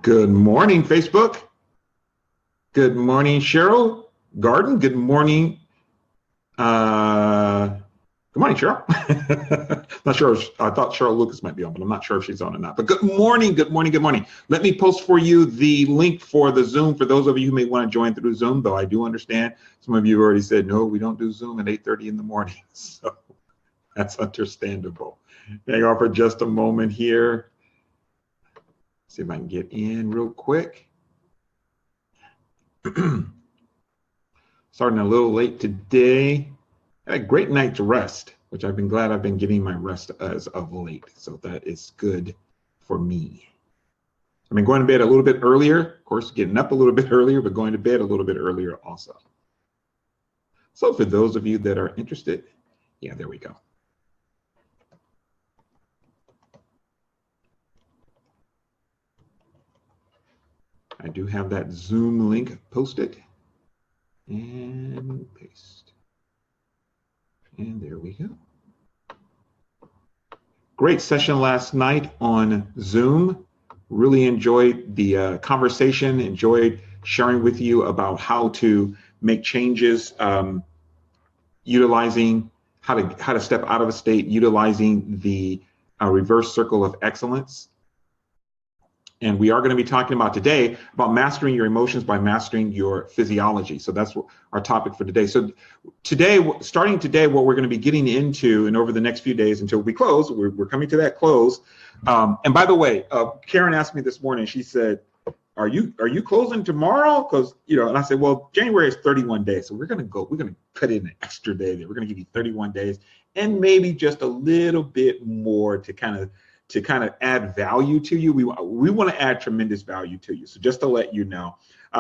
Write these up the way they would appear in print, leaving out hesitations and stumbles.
Good morning, Facebook. Good morning, Cheryl Garden. Good morning. Good morning, Cheryl. Not sure. I thought Cheryl Lucas might be on, but I'm not sure if she's on or not. But good morning, good morning, good morning. Let me post for you the link for the Zoom for those of you who may want to join through Zoom, though I do understand some of you already said, no, we don't do Zoom at 8:30 in the morning. So that's understandable. Hang on for just a moment here. See if I can get in real quick. Starting a little late today. I had a great night's rest, which I've been glad I've been getting my rest as of late. So that is good for me. I've been going to bed a little bit earlier, of course, getting up a little bit earlier, but going to bed a little bit earlier also. So for those of you that are interested, yeah, there we go. I do have that Zoom link posted and paste. And there we go. Great session last night on Zoom. Really enjoyed the conversation, enjoyed sharing with you about how to make changes, utilizing how to step out of a state, utilizing the reverse circle of excellence. And we are going to be talking about today about mastering your emotions by mastering your physiology. So that's what our topic for today. So today, starting today, what we're going to be getting into, and over the next few days until we close, we're coming to that close. And by the way, Karen asked me this morning, she said, are you closing tomorrow? Because, and I said, well, January is 31 days. So we're going to cut in an extra day there. We're going to give you 31 days and maybe just a little bit more to kind of add value to you. We want to add tremendous value to you. So just to let you know.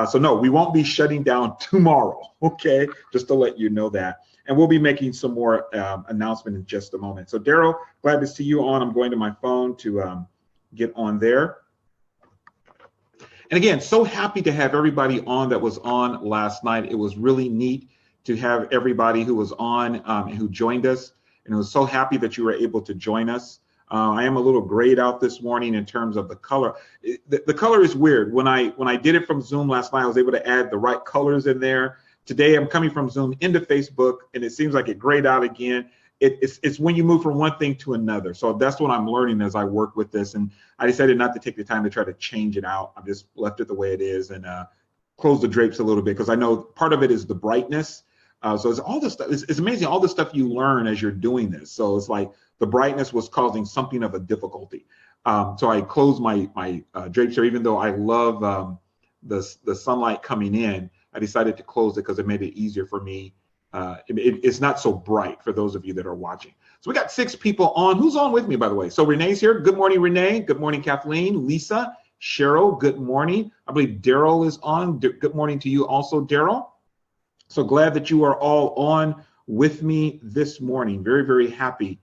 So no, we won't be shutting down tomorrow, okay? Just to let you know that. And we'll be making some more announcement in just a moment. So Daryl, glad to see you on. I'm going to my phone to get on there. And again, so happy to have everybody on that was on last night. It was really neat to have everybody who was on and who joined us. And I was so happy that you were able to join us. I am a little grayed out this morning in terms of the color. The color is weird. When I did it from Zoom last night, I was able to add the right colors in there. Today, I'm coming from Zoom into Facebook, and it seems like it grayed out again. It's when you move from one thing to another. So that's what I'm learning as I work with this. And I decided not to take the time to try to change it out. I just left it the way it is and closed the drapes a little bit because I know part of it is the brightness. So it's all this stuff. It's amazing all the stuff you learn as you're doing this. So it's like the brightness was causing something of a difficulty. So I closed my drapes here, even though I love the sunlight coming in. I decided to close it because it made it easier for me. It's not so bright for those of you that are watching. So we got 6 people on. Who's on with me, by the way? So Renee's here. Good morning, Renee. Good morning, Kathleen. Lisa, Cheryl, good morning. I believe Daryl is on. Good morning to you also, Daryl. So glad that you are all on with me this morning. Very, very happy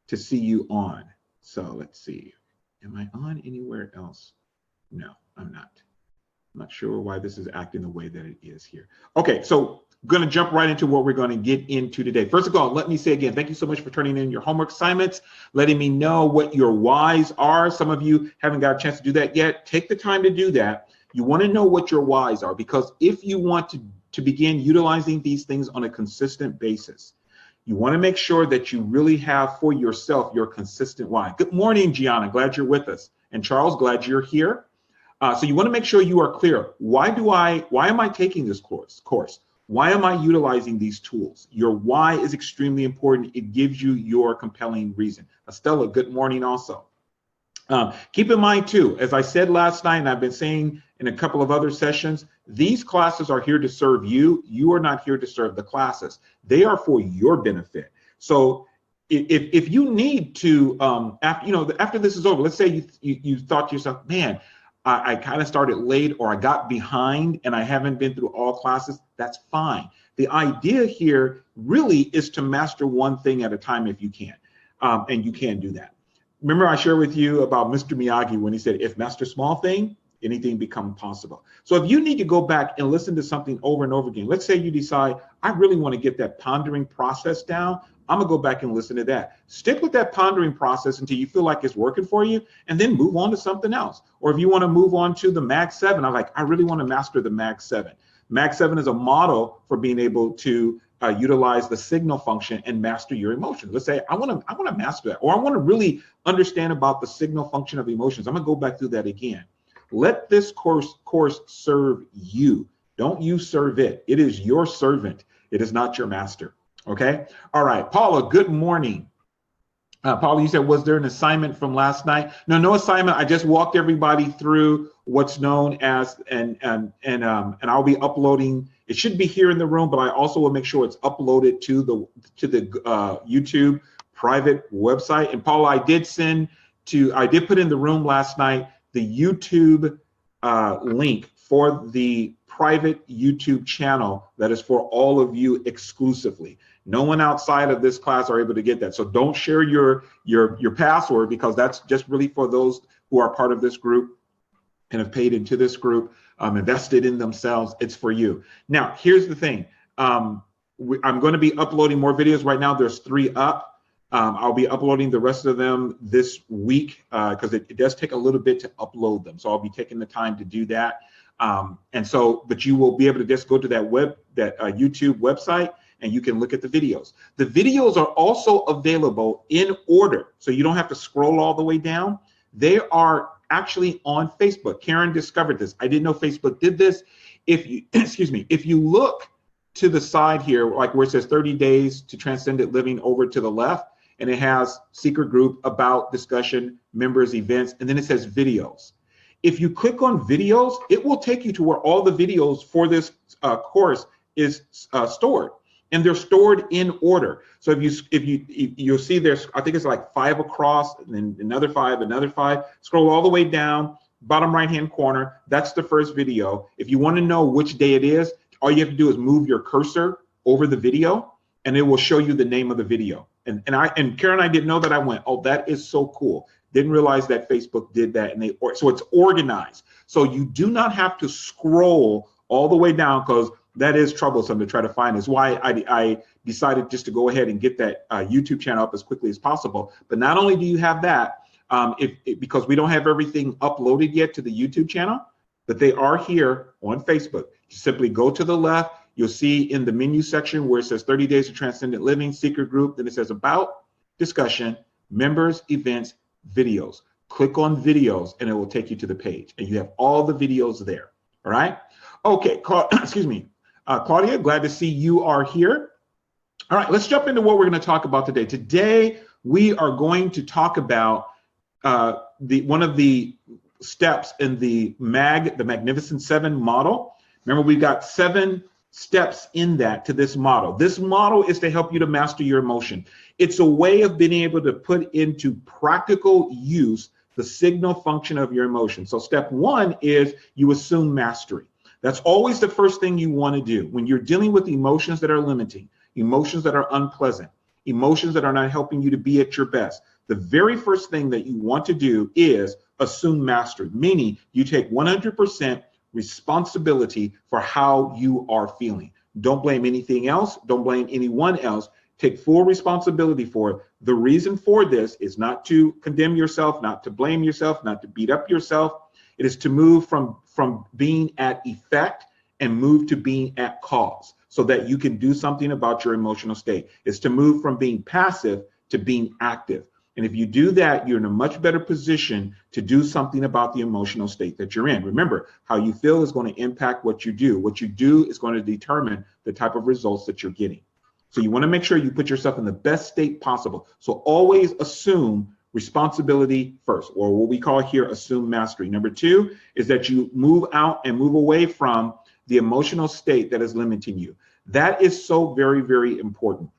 to see you on. So let's see. Am I on anywhere else? No, I'm not. I'm not sure why this is acting the way that it is here. Okay, so I'm going to jump right into what we're going to get into today. First of all, let me say again, thank you so much for turning in your homework assignments, letting me know what your whys are. Some of you haven't got a chance to do that yet. Take the time to do that. You want to know what your whys are, because if you want to begin utilizing these things on a consistent basis, you want to make sure that you really have for yourself your consistent why. Good morning, Gianna. Glad you're with us. And Charles, glad you're here. So you want to make sure you are clear. Why am I taking this course? Why am I utilizing these tools? Your why is extremely important. It gives you your compelling reason. Estella, good morning also. Keep in mind too, as I said last night, and I've been saying in a couple of other sessions, these classes are here to serve you. You are not here to serve the classes. They are for your benefit. So if you need to, after this is over, let's say you thought to yourself, man, I kind of started late or I got behind and I haven't been through all classes, that's fine. The idea here really is to master one thing at a time if you can, and you can do that. Remember I shared with you about Mr. Miyagi when he said, if master small thing, anything become possible. So if you need to go back and listen to something over and over again, let's say you decide, I really want to get that pondering process down. I'm gonna go back and listen to that. Stick with that pondering process until you feel like it's working for you, and then move on to something else. Or if you want to move on to the Mag 7, I really want to master the Mag 7. Mag 7 is a model for being able to utilize the signal function and master your emotions. Let's say I want to master that, or I want to really understand about the signal function of emotions. I'm gonna go back through that again. Let this course serve you. Don't you serve it. It is your servant. It is not your master. Okay. All right, Paula. Good morning. Paula, you said, was there an assignment from last night? No assignment. I just walked everybody through what's known as, and I'll be uploading. It should be here in the room, but I also will make sure it's uploaded to the YouTube private website. And Paula, I did put in the room last night the YouTube link for the private YouTube channel that is for all of you exclusively. No one outside of this class are able to get that. So don't share your password, because that's just really for those who are part of this group and have paid into this group, invested in themselves. It's for you. Now, here's the thing. I'm going to be uploading more videos. Right now, there's 3 up. I'll be uploading the rest of them this week because it does take a little bit to upload them. So I'll be taking the time to do that. But you will be able to just go to that YouTube website, and you can look at the videos. The videos are also available in order, so you don't have to scroll all the way down. They are actually on Facebook. Karen discovered this. I didn't know Facebook did this. If you, if you look to the side here, like where it says 30 days to transcendent living over to the left, and it has secret group, about, discussion, members, events, and then it says videos. If you click on videos, it will take you to where all the videos for this course is stored. And they're stored in order. So you'll see there's, I think it's like 5 across, and then another 5. Scroll all the way down, bottom right-hand corner. That's the first video. If you want to know which day it is, all you have to do is move your cursor over the video, and it will show you the name of the video. And Karen and I didn't know that. I went, oh, that is so cool. Didn't realize that Facebook did that, so it's organized. So you do not have to scroll all the way down, because that is troublesome to try to find. Is why I decided just to go ahead and get that YouTube channel up as quickly as possible. But not only do you have that, because we don't have everything uploaded yet to the YouTube channel, but they are here on Facebook. You simply go to the left. You'll see in the menu section where it says 30 Days of Transcendent Living, secret group. Then it says about, discussion, members, events, videos. Click on videos, and it will take you to the page. And you have all the videos there. All right. Okay. Excuse me. Claudia, glad to see you are here. All right, let's jump into what we're going to talk about today. Today, we are going to talk about one of the steps in the Magnificent 7 model. Remember, we've got 7 steps in that to this model. This model is to help you to master your emotion. It's a way of being able to put into practical use the signal function of your emotion. So step 1 is you assume mastery. That's always the first thing you want to do when you're dealing with emotions that are limiting, emotions that are unpleasant, emotions that are not helping you to be at your best. The very first thing that you want to do is assume mastery, meaning you take 100% responsibility for how you are feeling. Don't blame anything else. Don't blame anyone else. Take full responsibility for it. The reason for this is not to condemn yourself, not to blame yourself, not to beat up yourself. It is to move from being at effect and move to being at cause, so that you can do something about your emotional state. It's to move from being passive to being active. And if you do that, you're in a much better position to do something about the emotional state that you're in. Remember, how you feel is going to impact what you do. What you do is going to determine the type of results that you're getting. So you want to make sure you put yourself in the best state possible. So always assume responsibility first, or what we call here assume mastery. Number 2 is that you move out and move away from the emotional state that is limiting you. That is so very, very important.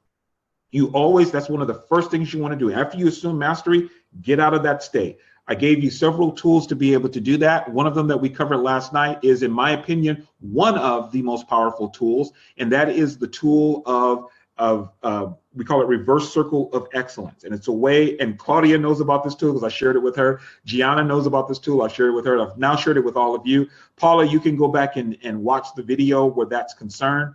That's one of the first things you want to do. After you assume mastery, get out of that state. I gave you several tools to be able to do that. One of them that we covered last night is, in my opinion, one of the most powerful tools, and that is the tool of we call it reverse circle of excellence. And it's a way, and Claudia knows about this tool because I shared it with her. Gianna knows about this tool. I shared it with her. I've now shared it with all of you. Paula, you can go back and watch the video where that's concerned.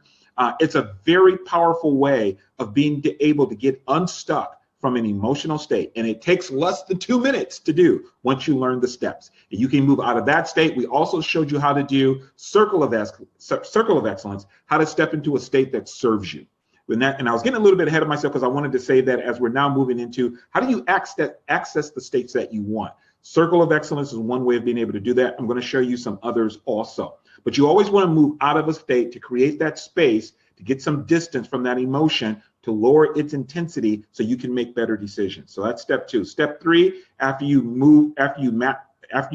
It's a very powerful way of being able to get unstuck from an emotional state. And it takes less than 2 minutes to do once you learn the steps. And you can move out of that state. We also showed you how to do circle of excellence, how to step into a state that serves you. And I was getting a little bit ahead of myself because I wanted to say that as we're now moving into how do you access the states that you want. Circle of excellence is one way of being able to do that. I'm going to show you some others also. But you always want to move out of a state to create that space, to get some distance from that emotion, to lower its intensity so you can make better decisions. So that's step 2. Step 3, after you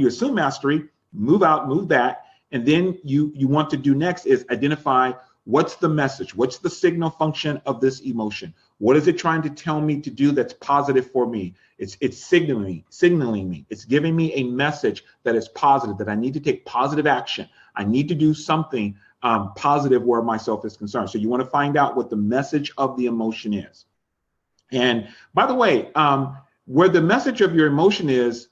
assume mastery, move out, move that. And then you want to do next is identify what's the message, what's the signal function of this emotion? What is it trying to tell me to do that's positive for me? It's signaling me. It's giving me a message that is positive, that I need to take positive action. I need to do something positive where myself is concerned. So you want to find out what the message of the emotion is. And by the way, where the message of your emotion is,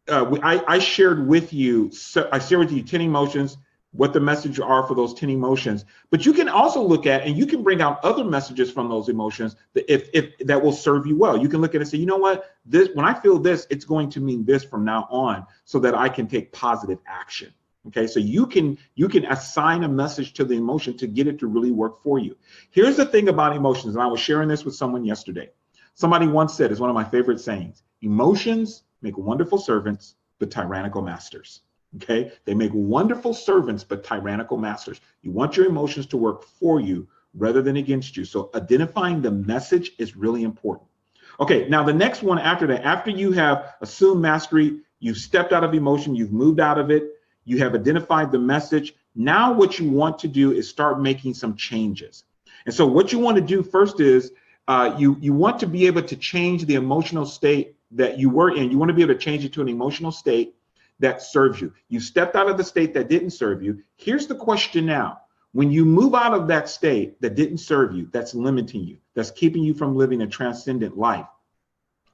I shared with you 10 emotions, what the message are for those 10 emotions. But you can also look at, and you can bring out other messages from those emotions that if that will serve you well. You can look at it and say, you know what, when I feel this, it's going to mean this from now on, so that I can take positive action. Okay, so you can assign a message to the emotion to get it to really work for you. Here's the thing about emotions, and I was sharing this with someone yesterday. Somebody once said, it's one of my favorite sayings, emotions make wonderful servants, but tyrannical masters. Okay, they make wonderful servants, but tyrannical masters. You want your emotions to work for you rather than against you. So identifying the message is really important. Okay, now the next one after that, after you have assumed mastery, you've stepped out of emotion, you've moved out of it, you have identified the message. Now what you want to do is start making some changes. And so what you want to do first is you want to be able to change the emotional state that you were in. You want to be able to change it to an emotional state that serves you. You stepped out of the state that didn't serve you. Here's the question now. When you move out of that state that didn't serve you, that's limiting you, that's keeping you from living a transcendent life,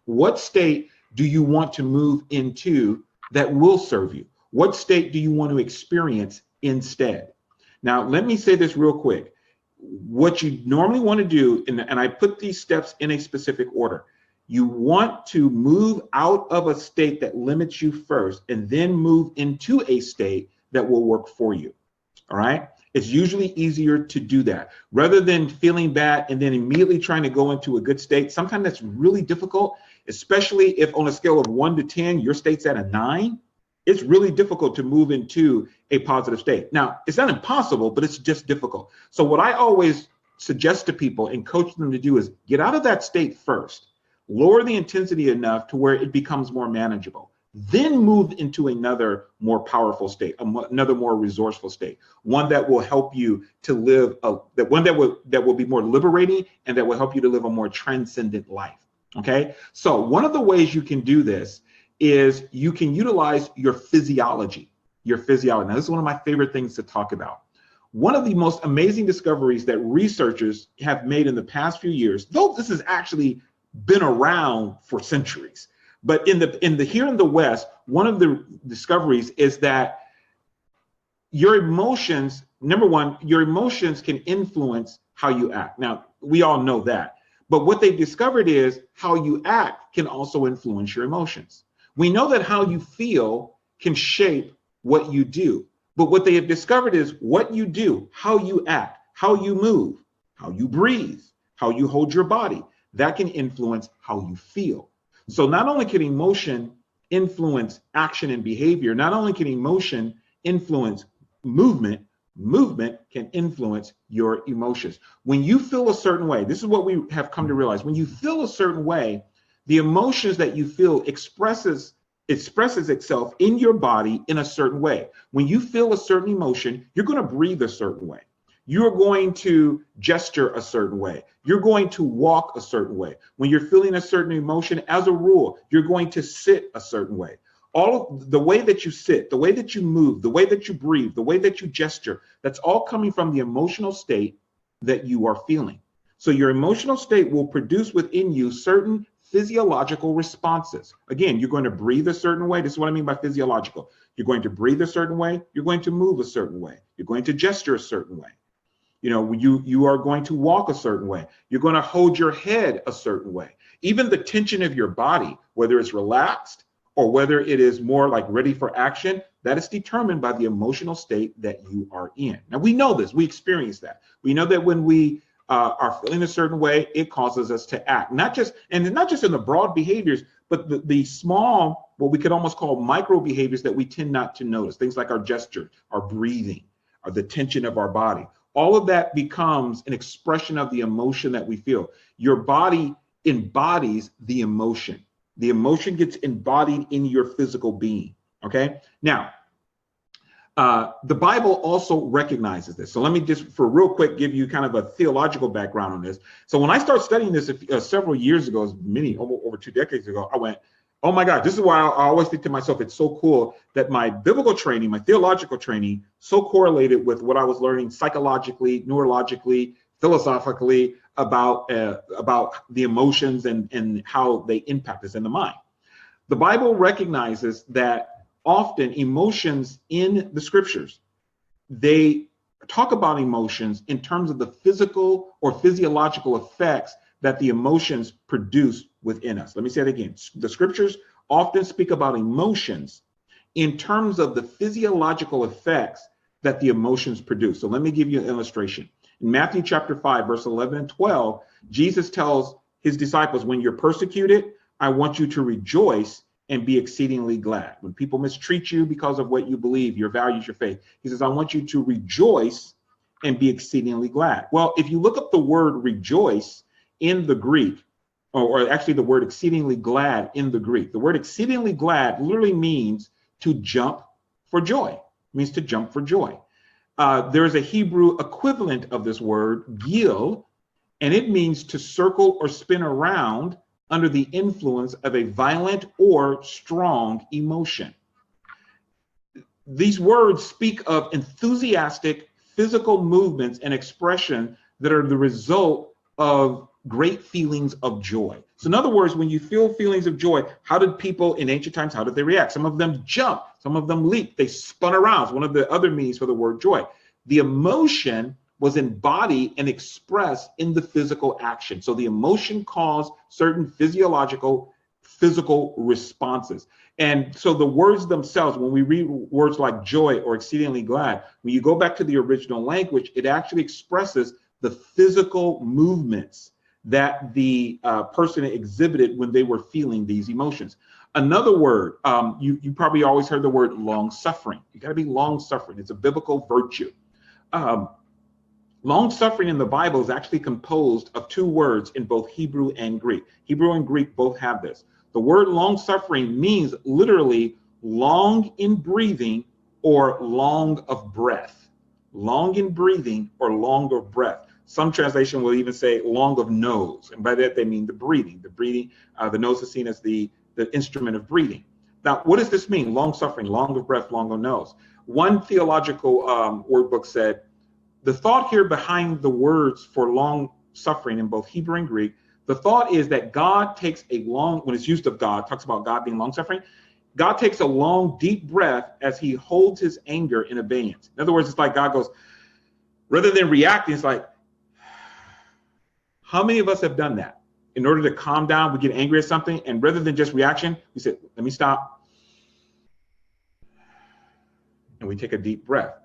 what state do you want to move into that will serve you? What state do you want to experience instead? Now, let me say this real quick. What you normally want to do, and I put these steps in a specific order, you want to move out of a state that limits you first and then move into a state that will work for you. All right. It's usually easier to do that rather than feeling bad and then immediately trying to go into a good state. Sometimes that's really difficult, especially if on a scale of 1 to 10, your state's at a 9. It's really difficult to move into a positive state. Now, it's not impossible, but it's just difficult. So what I always suggest to people and coach them to do is get out of that state first. Lower the intensity enough to where it becomes more manageable. Then move into another more powerful state, another more resourceful state, one that will help you to live, that will be more liberating and that will help you to live a more transcendent life. Okay, so one of the ways you can do this is you can utilize your physiology. Now, this is one of my favorite things to talk about. One of the most amazing discoveries that researchers have made in the past few years, though this has actually been around for centuries, but here in the West, one of the discoveries is that your emotions, number one, your emotions can influence how you act. Now, we all know that, but what they've discovered is how you act can also influence your emotions. We know that how you feel can shape what you do, but what they have discovered is what you do, how you act, how you move, how you breathe, how you hold your body, that can influence how you feel. So not only can emotion influence action and behavior, not only can emotion influence movement can influence your emotions. When you feel a certain way, this is what we have come to realize, when you feel a certain way, the emotions that you feel expresses itself in your body in a certain way. When you feel a certain emotion, you're going to breathe a certain way. You're going to gesture a certain way. You're going to walk a certain way. When you're feeling a certain emotion, as a rule, you're going to sit a certain way. All of the way that you sit, the way that you move, the way that you breathe, the way that you gesture, that's all coming from the emotional state that you are feeling. So your emotional state will produce within you certain physiological responses. Again, you're going to breathe a certain way. This is what I mean by physiological. You're going to breathe a certain way. You're going to move a certain way. You're going to gesture a certain way. You are going to walk a certain way. You're going to hold your head a certain way. Even the tension of your body, whether it's relaxed or whether it is more like ready for action, that is determined by the emotional state that you are in. Now, we know this. We experience that. We know that when we are feeling a certain way, it causes us to act. Not just in the broad behaviors, but the small, what we could almost call micro behaviors that we tend not to notice. Things like our gesture, our breathing, or the tension of our body. All of that becomes an expression of the emotion that we feel. Your body embodies the emotion. The emotion gets embodied in your physical being, okay? Now, the Bible also recognizes this. So let me just, for real quick, give you kind of a theological background on this. So when I started studying this several years ago, over 2 decades ago, I went, oh my God, this is why I always think to myself, it's so cool that my biblical training, my theological training, so correlated with what I was learning psychologically, neurologically, philosophically about the emotions and how they impact us in the mind. The Bible recognizes that often emotions in the scriptures, they talk about emotions in terms of the physical or physiological effects that the emotions produce within us. Let me say it again. The scriptures often speak about emotions in terms of the physiological effects that the emotions produce. So let me give you an illustration. In Matthew chapter 5, verse 11 and 12, Jesus tells his disciples, when you're persecuted, I want you to rejoice and be exceedingly glad. When people mistreat you because of what you believe, your values, your faith, he says, I want you to rejoice and be exceedingly glad. Well, if you look up the word rejoice in the Greek, or actually the word exceedingly glad in the Greek, the word exceedingly glad literally means to jump for joy. It means to jump for joy. There is a Hebrew equivalent of this word, gil, and it means to circle or spin around under the influence of a violent or strong emotion. These words speak of enthusiastic physical movements and expression that are the result of great feelings of joy. So in other words, when you feel feelings of joy, how did people in ancient times, how did they react? Some of them jumped, some of them leaped, they spun around. It's one of the other meanings for the word joy. The emotion was embodied and expressed in the physical action. So the emotion caused certain physical responses. And so the words themselves, when we read words like joy or exceedingly glad, when you go back to the original language, it actually expresses the physical movements that the person exhibited when they were feeling these emotions. Another word, you probably always heard the word long suffering. You got to be long suffering. It's a biblical virtue. Long suffering in the Bible is actually composed of 2 words in both Hebrew and Greek. Hebrew and Greek both have this. The word long suffering means literally long in breathing or long of breath. Long in breathing or long of breath. Some translation will even say long of nose. And by that, they mean the breathing. The nose is seen as the instrument of breathing. Now, what does this mean? Long suffering, long of breath, long of nose. One theological word book said, the thought here behind the words for long suffering in both Hebrew and Greek, the thought is that God takes when it's used of God, talks about God being long suffering, God takes a long, deep breath as he holds his anger in abeyance. In other words, it's like God goes, rather than reacting, it's like, how many of us have done that? In order to calm down, we get angry at something, and rather than just reaction, we say, let me stop. And we take a deep breath.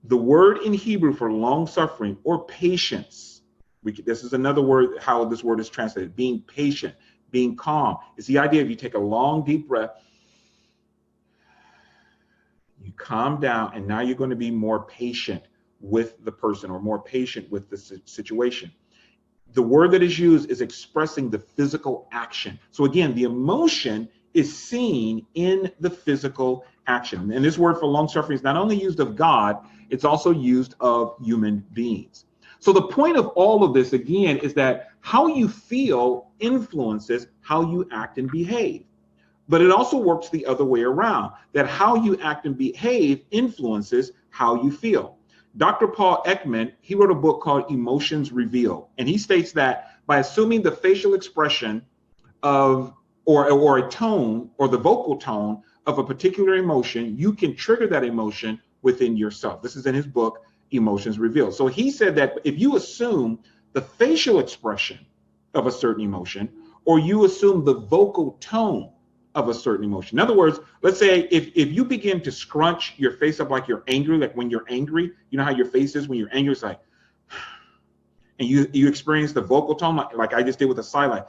The word in Hebrew for long suffering or patience, this is another word, how this word is translated, being patient, being calm. It's the idea of you take a long, deep breath, you calm down, and now you're going to be more patient with the person or more patient with the situation. The word that is used is expressing the physical action. So again, the emotion is seen in the physical action. And this word for long suffering is not only used of God, it's also used of human beings. So the point of all of this, again, is that how you feel influences how you act and behave. But it also works the other way around, that how you act and behave influences how you feel. Dr. Paul Ekman, he wrote a book called Emotions Revealed, and he states that by assuming the facial expression of or a tone or the vocal tone of a particular emotion, you can trigger that emotion within yourself. This is in his book, emotions revealed. So he said that if you assume the facial expression of a certain emotion, or you assume the vocal tone of a certain emotion. In other words, let's say if you begin to scrunch your face up like you're angry, like when you're angry, you know how your face is when you're angry, it's like, and you experience the vocal tone like I just did with a sigh, like,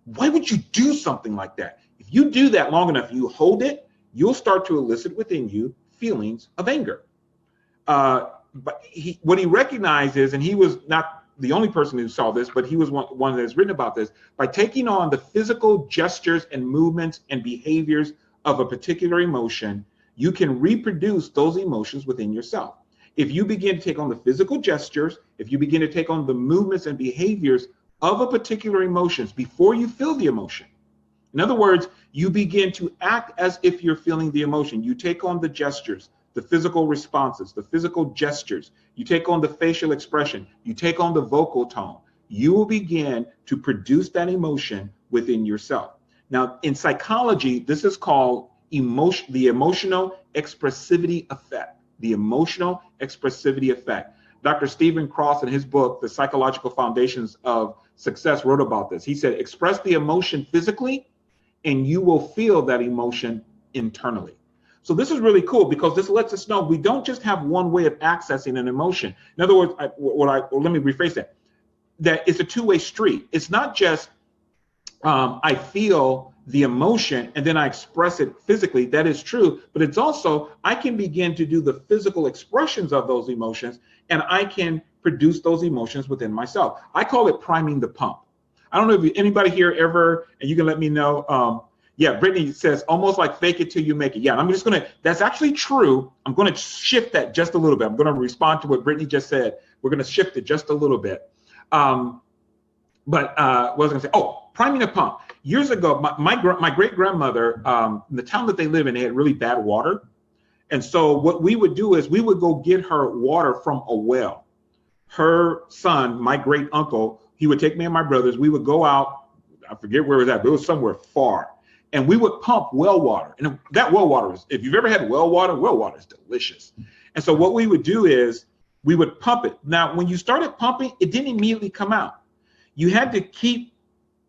why would you do something like that? If you do that long enough, you hold it, you'll start to elicit within you feelings of anger. But what he recognized is, and he was not the only person who saw this, but he was one that's written about this, by taking on the physical gestures and movements and behaviors of a particular emotion, you can reproduce those emotions within yourself. If you begin to take on the physical gestures, if you begin to take on the movements and behaviors of a particular emotions before you feel the emotion. In other words, you begin to act as if you're feeling the emotion. You take on the gestures, the physical responses, the physical gestures. You take on the facial expression. You take on the vocal tone. You will begin to produce that emotion within yourself. Now, in psychology, this is called the emotional expressivity effect. The emotional expressivity effect. Dr. Stephen Cross, in his book, The Psychological Foundations of Success, wrote about this. He said, express the emotion physically, and you will feel that emotion internally. So this is really cool because this lets us know we don't just have one way of accessing an emotion. In other words, let me rephrase that it's a two-way street. It's not just I feel the emotion and then I express it physically. That is true, but it's also I can begin to do the physical expressions of those emotions, and I can produce those emotions within myself. I call it priming the pump. I don't know if anybody here ever, and you can let me know. Yeah, Brittany says almost like fake it till you make it. Yeah, I'm just that's actually true. I'm gonna shift that just a little bit. I'm gonna respond to what Brittany just said. We're gonna shift it just a little bit. What was I gonna say? Oh, priming the pump. Years ago, my great grandmother, in the town that they live in, they had really bad water. And so what we would do is we would go get her water from a well. Her son, my great uncle, he would take me and my brothers. We would go out. I forget where it was at, but it was somewhere far. And we would pump well water. And that well water is, if you've ever had well water is delicious. And so what we would do is we would pump it. Now, when you started pumping, it didn't immediately come out. You had to keep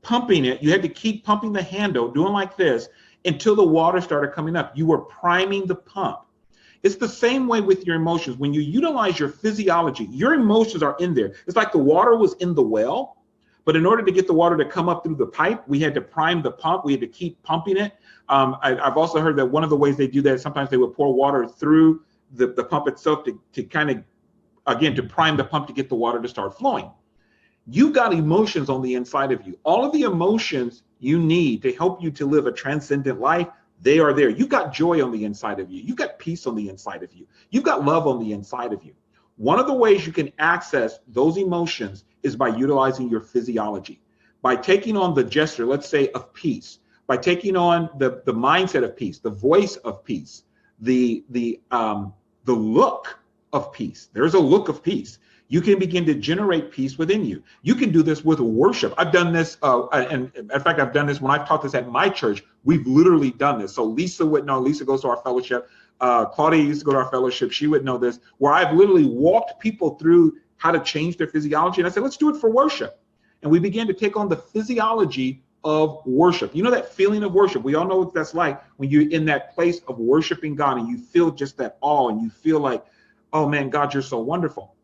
pumping it. You had to keep pumping the handle, doing like this, until the water started coming up. You were priming the pump. It's the same way with your emotions. When you utilize your physiology, your emotions are in there. It's like the water was in the well, but in order to get the water to come up through the pipe, we had to prime the pump. We had to keep pumping it. I've also heard that one of the ways they do that, sometimes they would pour water through the pump itself to kind of, again, to prime the pump to get the water to start flowing. You've got emotions on the inside of you. All of the emotions you need to help you to live a transcendent life, they are there. You've got joy on the inside of you. You've got peace on the inside of you. You've got love on the inside of you. One of the ways you can access those emotions is by utilizing your physiology, by taking on the gesture, let's say, of peace, by taking on the mindset of peace, the voice of peace, the look of peace. There's a look of peace. You can begin to generate peace within you. You can do this with worship. I've done this, and in fact, I've done this when I've taught this at my church. We've literally done this. So Lisa would know. Lisa goes to our fellowship. Claudia used to go to our fellowship. She would know this, where I've literally walked people through how to change their physiology. And I said, let's do it for worship. And we began to take on the physiology of worship. You know that feeling of worship? We all know what that's like when you're in that place of worshiping God and you feel just that awe and you feel like, oh man, God, you're so wonderful.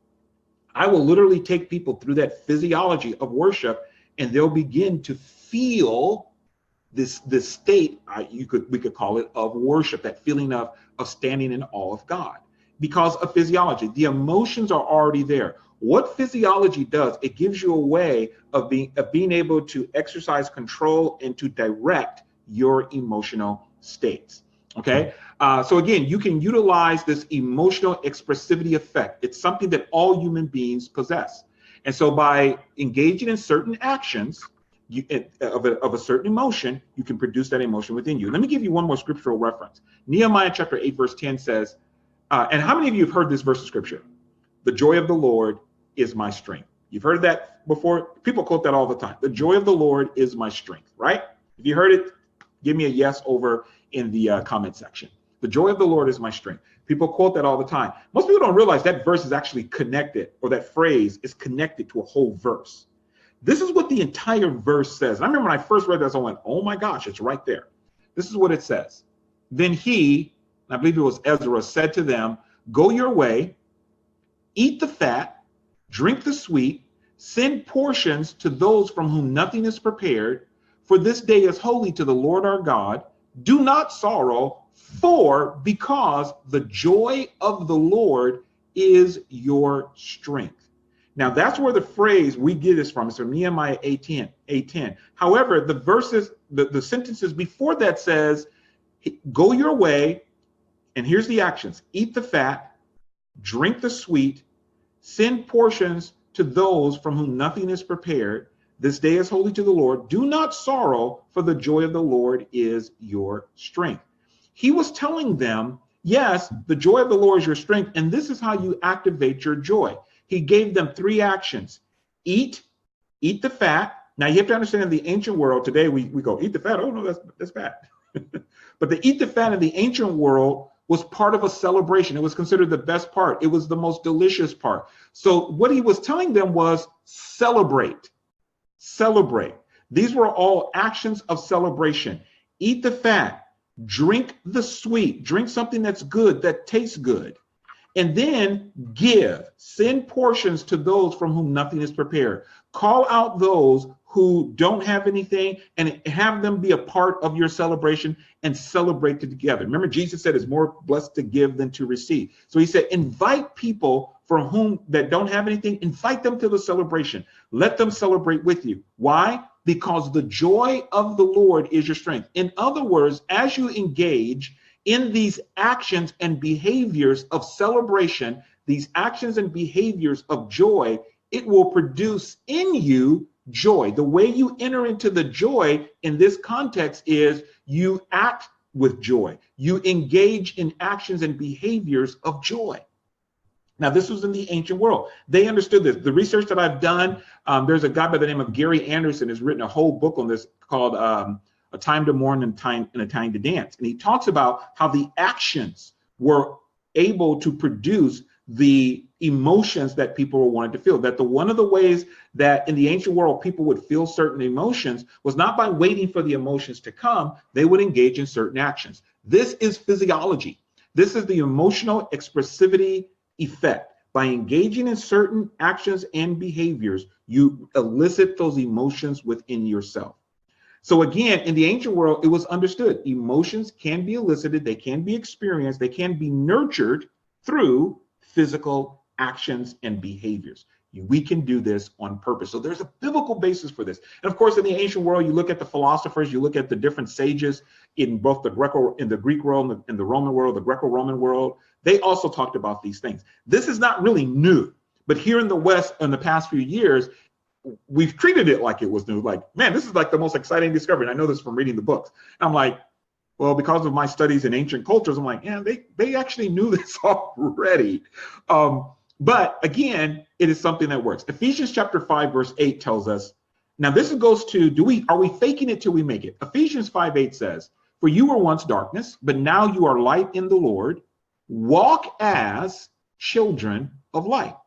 I will literally take people through that physiology of worship, and they'll begin to feel this state, we could call it, of worship, that feeling of standing in awe of God, because of physiology. The emotions are already there. What physiology does, it gives you a way of being able to exercise control and to direct your emotional states. Okay. So again, you can utilize this emotional expressivity effect. It's something that all human beings possess. And so by engaging in certain actions of a certain emotion, you can produce that emotion within you. Let me give you one more scriptural reference. Nehemiah chapter 8, verse 10 says, and how many of you have heard this verse of scripture? The joy of the Lord is my strength. You've heard that before? People quote that all the time. The joy of the Lord is my strength, right? If you heard it, give me a yes over in the comment section. The joy of the Lord is my strength. People quote that all the time. Most people don't realize that verse is actually connected, or that phrase is connected to a whole verse. This is what the entire verse says. I remember when I first read this, I went, oh my gosh, it's right there. This is what it says. Then he, I believe it was Ezra, said to them, go your way, eat the fat, drink the sweet, send portions to those from whom nothing is prepared, for this day is holy to the Lord our God. Do not sorrow, because the joy of the Lord is your strength. Now that's where the phrase we get this from. It's from Nehemiah 8:10. However, the verses, the sentences before that says, go your way, and here's the actions: eat the fat, drink the sweet, send portions to those from whom nothing is prepared. This day is holy to the Lord. Do not sorrow, for the joy of the Lord is your strength. He was telling them, yes, the joy of the Lord is your strength, and this is how you activate your joy. He gave them 3 actions. Eat the fat. Now you have to understand, in the ancient world today, we go, eat the fat. Oh no, that's fat. But the eat the fat in the ancient world was part of a celebration. It was considered the best part. It was the most delicious part. So what he was telling them was celebrate. Celebrate. These were all actions of celebration. Eat the fat. Drink the sweet. Drink something that's good, that tastes good. And then give. Send portions to those from whom nothing is prepared. Call out those who don't have anything and have them be a part of your celebration, and celebrate together. Remember, Jesus said it's more blessed to give than to receive. So he said, invite people from whom that don't have anything, invite them to the celebration. Let them celebrate with you. Why? Because the joy of the Lord is your strength. In other words, as you engage in these actions and behaviors of celebration, these actions and behaviors of joy, it will produce in you joy. The way you enter into the joy in this context is you act with joy. You engage in actions and behaviors of joy. Now, this was in the ancient world. They understood this. The research that I've done, there's a guy by the name of Gary Anderson has written a whole book on this called A Time to Mourn and a Time to Dance. And he talks about how the actions were able to produce the emotions that people wanted to feel. That one of the ways that in the ancient world people would feel certain emotions was not by waiting for the emotions to come. They would engage in certain actions. This is physiology. This is the emotional expressivity effect. By engaging in certain actions and behaviors, you elicit those emotions within yourself. So again, in the ancient world, it was understood emotions can be elicited, they can be experienced, they can be nurtured through physical actions and behaviors. We can do this on purpose. So there's a biblical basis for this. And of course, in the ancient world, you look at the philosophers, you look at the different sages in both the Greek world and the Roman world, the Greco-Roman world. They also talked about these things. This is not really new, but here in the West in the past few years, we've treated it like it was new. Like, man, this is like the most exciting discovery. And I know this from reading the books. And I'm like, well, because of my studies in ancient cultures, I'm like, yeah, they actually knew this already. But again, it is something that works. Ephesians chapter 5, verse 8 tells us, now this goes to, are we faking it till we make it? Ephesians 5:8 says, for you were once darkness, but now you are light in the Lord. Walk as children of light.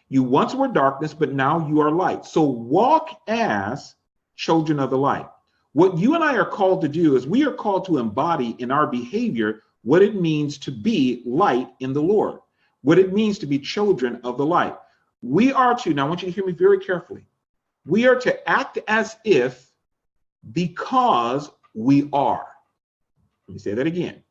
You once were darkness, but now you are light. So walk as children of the light. What you and I are called to do is we are called to embody in our behavior what it means to be light in the Lord, what it means to be children of the light. We are to, now I want you to hear me very carefully. We are to act as if because we are. Let me say that again.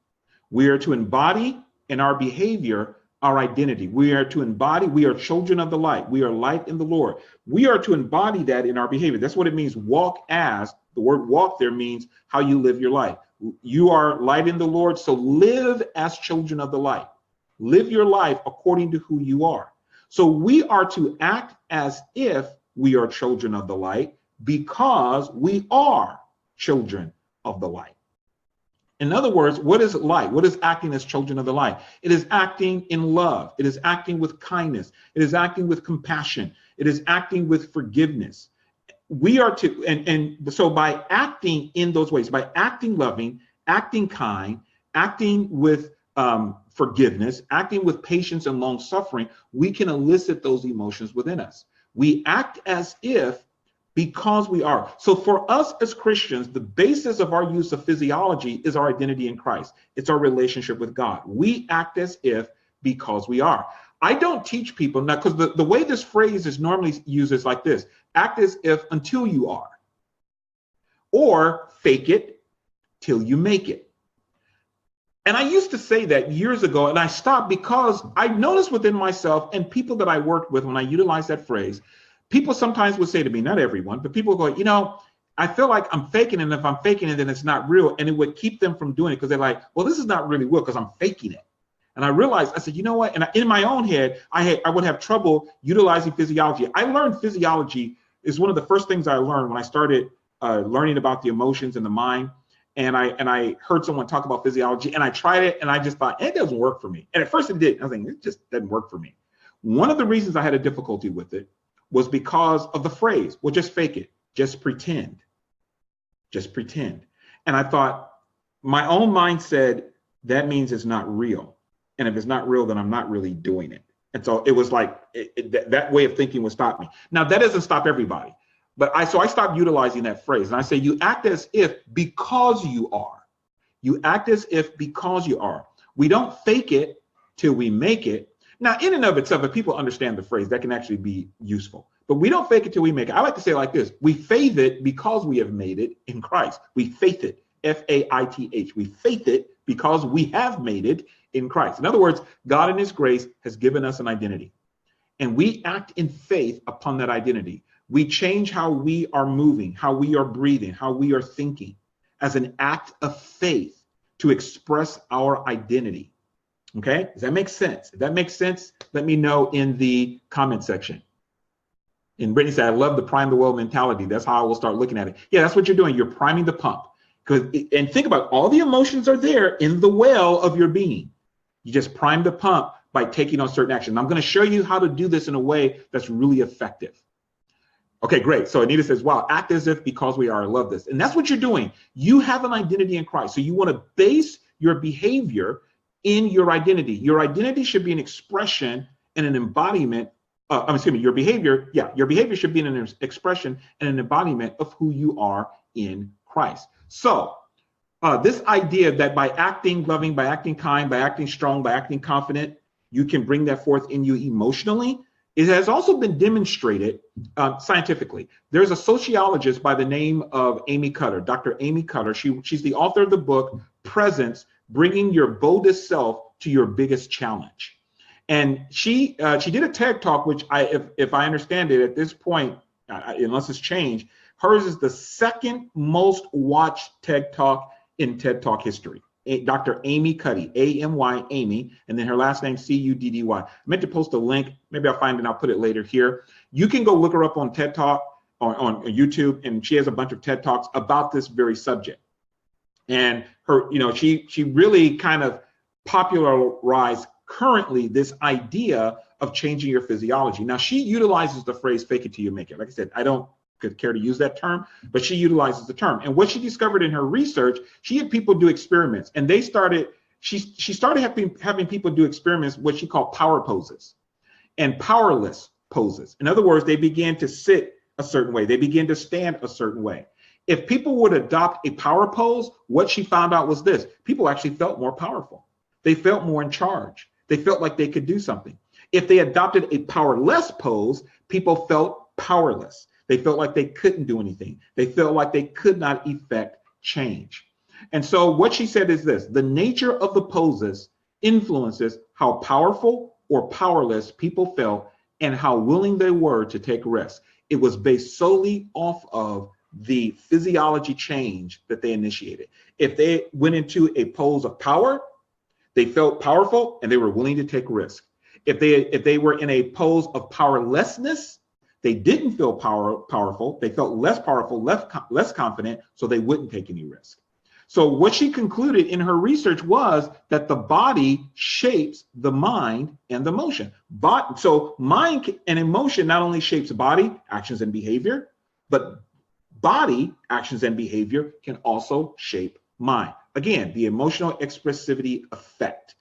We are to embody in our behavior our identity. We are to embody, we are children of the light. We are light in the Lord. We are to embody that in our behavior. That's what it means, walk as. The word walk there means how you live your life. You are light in the Lord, so live as children of the light. Live your life according to who you are. So we are to act as if we are children of the light because we are children of the light. In other words, what is light? What is acting as children of the light? It is acting in love. It is acting with kindness. It is acting with compassion. It is acting with forgiveness. We are to, and so by acting in those ways, by acting loving, acting kind, acting with forgiveness, acting with patience and long suffering, we can elicit those emotions within us. We act as if because we are. So for us as Christians, the basis of our use of physiology is our identity in Christ. It's our relationship with God. We act as if because we are. I don't teach people now, because the way this phrase is normally used is like this: act as if until you are, or fake it till you make it. And I used to say that years ago, and I stopped because I noticed within myself and people that I worked with, when I utilized that phrase, people sometimes would say to me, not everyone, but people go, I feel like I'm faking it, and if I'm faking it, then it's not real. And it would keep them from doing it because they're like, well, this is not really real because I'm faking it. And I realized, I said, you know what? And in my own head, I would have trouble utilizing physiology. I learned physiology is one of the first things I learned when I started learning about the emotions and the mind. And I heard someone talk about physiology, and I tried it, and I just thought, it doesn't work for me. And at first it did. I was thinking, it just doesn't work for me. One of the reasons I had a difficulty with it was because of the phrase, well, just fake it, just pretend. And I thought, my own mind said, that means it's not real. And if it's not real, then I'm not really doing it. And so it was like, that way of thinking would stop me. Now, that doesn't stop everybody. But I stopped utilizing that phrase. And I say, you act as if because you are. You act as if because you are. We don't fake it till we make it. Now, in and of itself, if people understand the phrase, that can actually be useful. But we don't fake it till we make it. I like to say it like this: we faith it because we have made it in Christ. We faith it, F-A-I-T-H. We faith it because we have made it in Christ. In other words, God in his grace has given us an identity. And we act in faith upon that identity. We change how we are moving, how we are breathing, how we are thinking as an act of faith to express our identity. Okay, does that make sense? If that makes sense, let me know in the comment section. And Brittany said, I love the prime the well mentality. That's how I will start looking at it. Yeah, that's what you're doing. You're priming the pump. And think about it, all the emotions are there in the well of your being. You just prime the pump by taking on certain action. I'm going to show you how to do this in a way that's really effective. Okay, great. So Anita says, wow, act as if because we are. I love this. And that's what you're doing. You have an identity in Christ. So you want to base your behavior in your identity. Your identity should be an expression and an embodiment. Your behavior should be an expression and an embodiment of who you are in Christ. So this idea that by acting loving, by acting kind, by acting strong, by acting confident, you can bring that forth in you emotionally. It has also been demonstrated scientifically. There's a sociologist by the name of Amy Cutter, Dr. Amy Cutter. She's the author of the book, Presence, Bringing Your Boldest Self to Your Biggest Challenge. And she did a TED Talk, which if I understand it at this point, unless it's changed, hers is the second most watched TED Talk in TED Talk history. Dr. Amy Cuddy, A-M-Y, Amy, and then her last name, C-U-D-D-Y. I meant to post a link. Maybe I'll find it and I'll put it later here. You can go look her up on TED Talk, on YouTube, and she has a bunch of TED Talks about this very subject. And her, she really kind of popularized currently this idea of changing your physiology. Now, she utilizes the phrase fake it till you make it. Like I said, I don't care to use that term, but she utilizes the term. And what she discovered in her research, she had people do experiments, and she started having people do experiments, what she called power poses and powerless poses. In other words, they began to sit a certain way. They began to stand a certain way. If people would adopt a power pose, what she found out was this: people actually felt more powerful. They felt more in charge. They felt like they could do something. If they adopted a powerless pose, people felt powerless. They felt like they couldn't do anything. They felt like they could not effect change. And so what she said is this: the nature of the poses influences how powerful or powerless people felt and how willing they were to take risks. It was based solely off of the physiology change that they initiated. If they went into a pose of power, they felt powerful and they were willing to take risks. If they were in a pose of powerlessness, they didn't feel powerful. They felt less powerful, less confident, so they wouldn't take any risk. So what she concluded in her research was that the body shapes the mind and the emotion. So mind and emotion not only shapes body, actions, and behavior, but body, actions, and behavior can also shape mind. again, the emotional expressivity effect.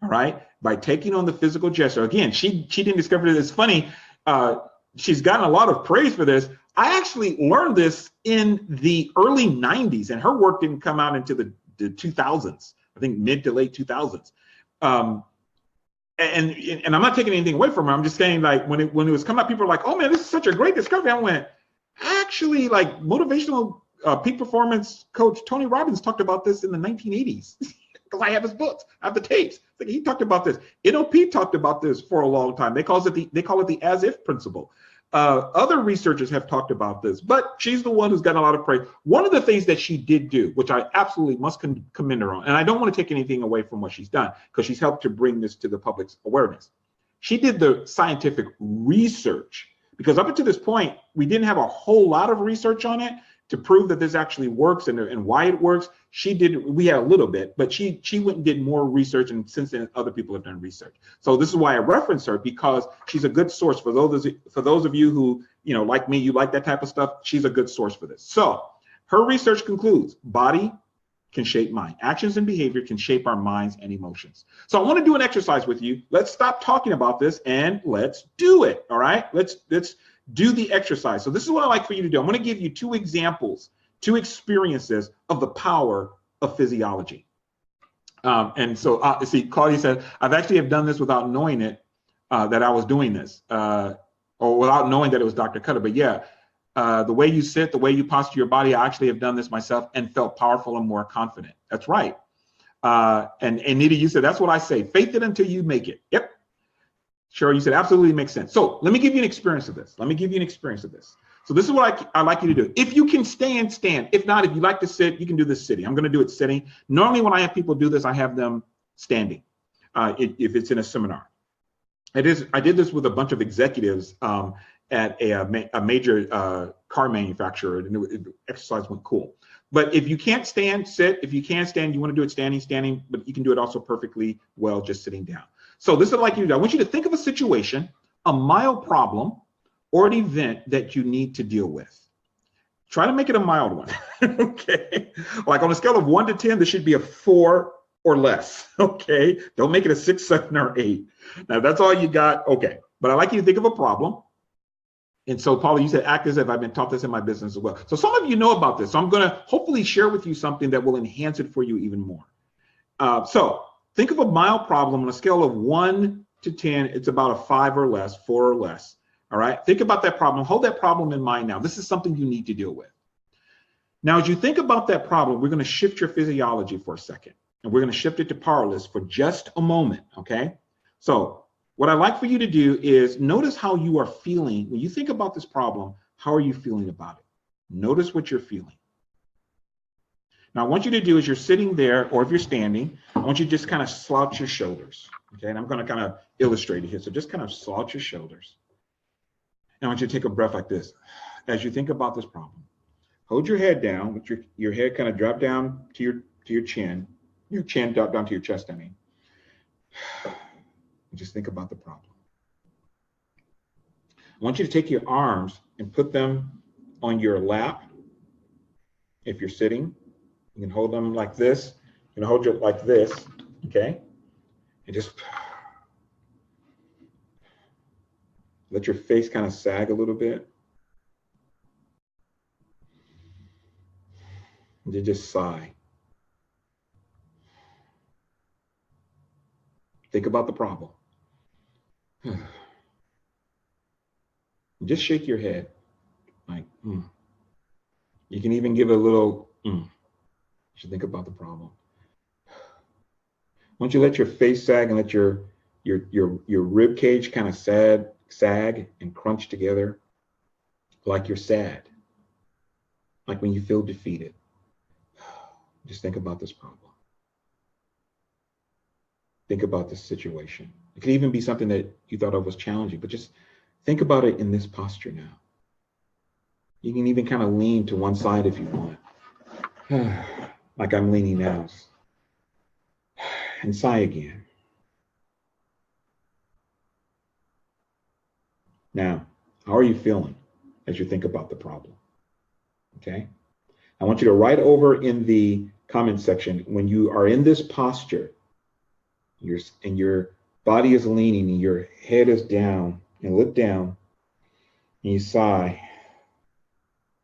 All right. By taking on the physical gesture. Again, she didn't discover this. It's funny. She's gotten a lot of praise for this. I actually learned this in the early 90s, and her work didn't come out into the 2000s. I think mid to late 2000s. And I'm not taking anything away from her. I'm just saying, like, when it was coming out, people were like, "Oh man, this is such a great discovery." I went, actually, like, motivational peak performance coach Tony Robbins talked about this in the 1980s. Because I have his books, I have the tapes. Like, he talked about this. NLP talked about this for a long time. They call it the as-if principle. Other researchers have talked about this, but she's the one who's gotten a lot of praise. One of the things that she did do, which I absolutely must commend her on, and I don't want to take anything away from what she's done, because she's helped to bring this to the public's awareness. She did the scientific research, because up until this point, we didn't have a whole lot of research on it to prove that this actually works and why it works. We had a little bit, but she went and did more research, and since then other people have done research. So this is why I reference her, because she's a good source for those of you who, like me, you like that type of stuff. She's a good source for this. So her research concludes, body can shape mind. Actions and behavior can shape our minds and emotions. So I want to do an exercise with you. Let's stop talking about this and let's do it. All right, let's do the exercise. So this is what I'd like for you to do. I'm going to give you two examples, two experiences of the power of physiology. And so, see, Claudia said, I've actually done this without knowing it, that I was doing this, or without knowing that it was Dr. Cutter. But yeah, the way you sit, the way you posture your body, I actually have done this myself and felt powerful and more confident. That's right. And Nita, you said, that's what I say. Faith it until you make it. Yep. Cheryl, you said absolutely makes sense. So let me give you an experience of this. So this is what I like you to do. If you can stand, stand. If not, if you like to sit, you can do this sitting. I'm going to do it sitting. Normally when I have people do this, I have them standing if it's in a seminar. I did this with a bunch of executives at a major car manufacturer, and the exercise went cool. But if you can't stand, sit. If you can stand, you want to do it standing, but you can do it also perfectly well just sitting down. So this is what I'd like you to do. I want you to think of a situation, a mild problem, or an event that you need to deal with. Try to make it a mild one, okay? Like on a scale of 1 to 10, this should be a 4 or less, okay? Don't make it a 6, 7, or 8. Now, that's all you got, okay. But I'd like you to think of a problem. And so, Paula, you said act as if I've been taught this in my business as well. So some of you know about this. So I'm going to hopefully share with you something that will enhance it for you even more. So think of a mild problem on a scale of 1 to 10. It's about a 5 or less, 4 or less. All right. Think about that problem. Hold that problem in mind now. This is something you need to deal with. Now, as you think about that problem, we're going to shift your physiology for a second, and we're going to shift it to powerless for just a moment. Okay. So what I'd like for you to do is notice how you are feeling when you think about this problem. How are you feeling about it? Notice what you're feeling. Now, I want you to do is you're sitting there, or if you're standing, I want you to just kind of slouch your shoulders. Okay. And I'm going to kind of illustrate it here. So just kind of slouch your shoulders. And I want you to take a breath like this. As you think about this problem, hold your head down, with your head kind of drop down to your chin drop down to your chest, I mean. And just think about the problem. I want you to take your arms and put them on your lap. If you're sitting, you can hold them like this. You can hold it like this, okay? And just let your face kind of sag a little bit. And you just sigh. Think about the problem. Just shake your head. Like, You can even give it a little, You should think about the problem. Once you let your face sag and let your rib cage kind of sag and crunch together, like you're sad, like when you feel defeated. Just think about this problem. Think about this situation. It could even be something that you thought of was challenging, but just think about it in this posture now. You can even kind of lean to one side if you want, like I'm leaning now. And sigh again. Now, how are you feeling as you think about the problem? Okay. I want you to write over in the comment section, when you are in this posture, your body is leaning and your head is down, and look down, and you sigh,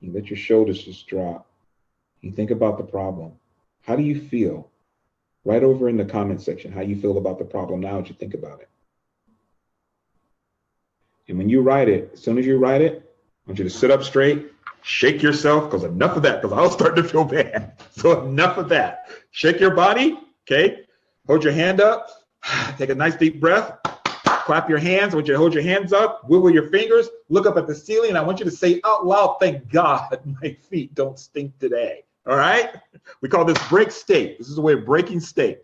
you let your shoulders just drop. You think about the problem. How do you feel? Right over in the comment section, how you feel about the problem now as you think about it. And when you write it, as soon as you write it, I want you to sit up straight, shake yourself, because enough of that, because I was starting to feel bad. So enough of that. Shake your body, okay? Hold your hand up, take a nice deep breath, clap your hands. I want you to hold your hands up, wiggle your fingers, look up at the ceiling, and I want you to say out loud, thank God my feet don't stink today. All right? We call this break state. This is a way of breaking state.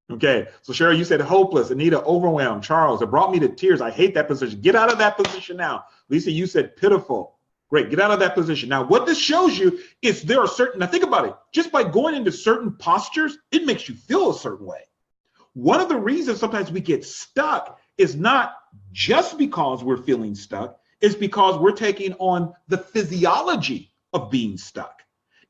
Okay, so Cheryl, you said hopeless. Anita, overwhelmed. Charles, it brought me to tears. I hate that position. Get out of that position now. Lisa, you said pitiful. Great, get out of that position. Now, what this shows you is there are certain, now think about it, just by going into certain postures, it makes you feel a certain way. One of the reasons sometimes we get stuck is not just because we're feeling stuck, it's because we're taking on the physiology of being stuck.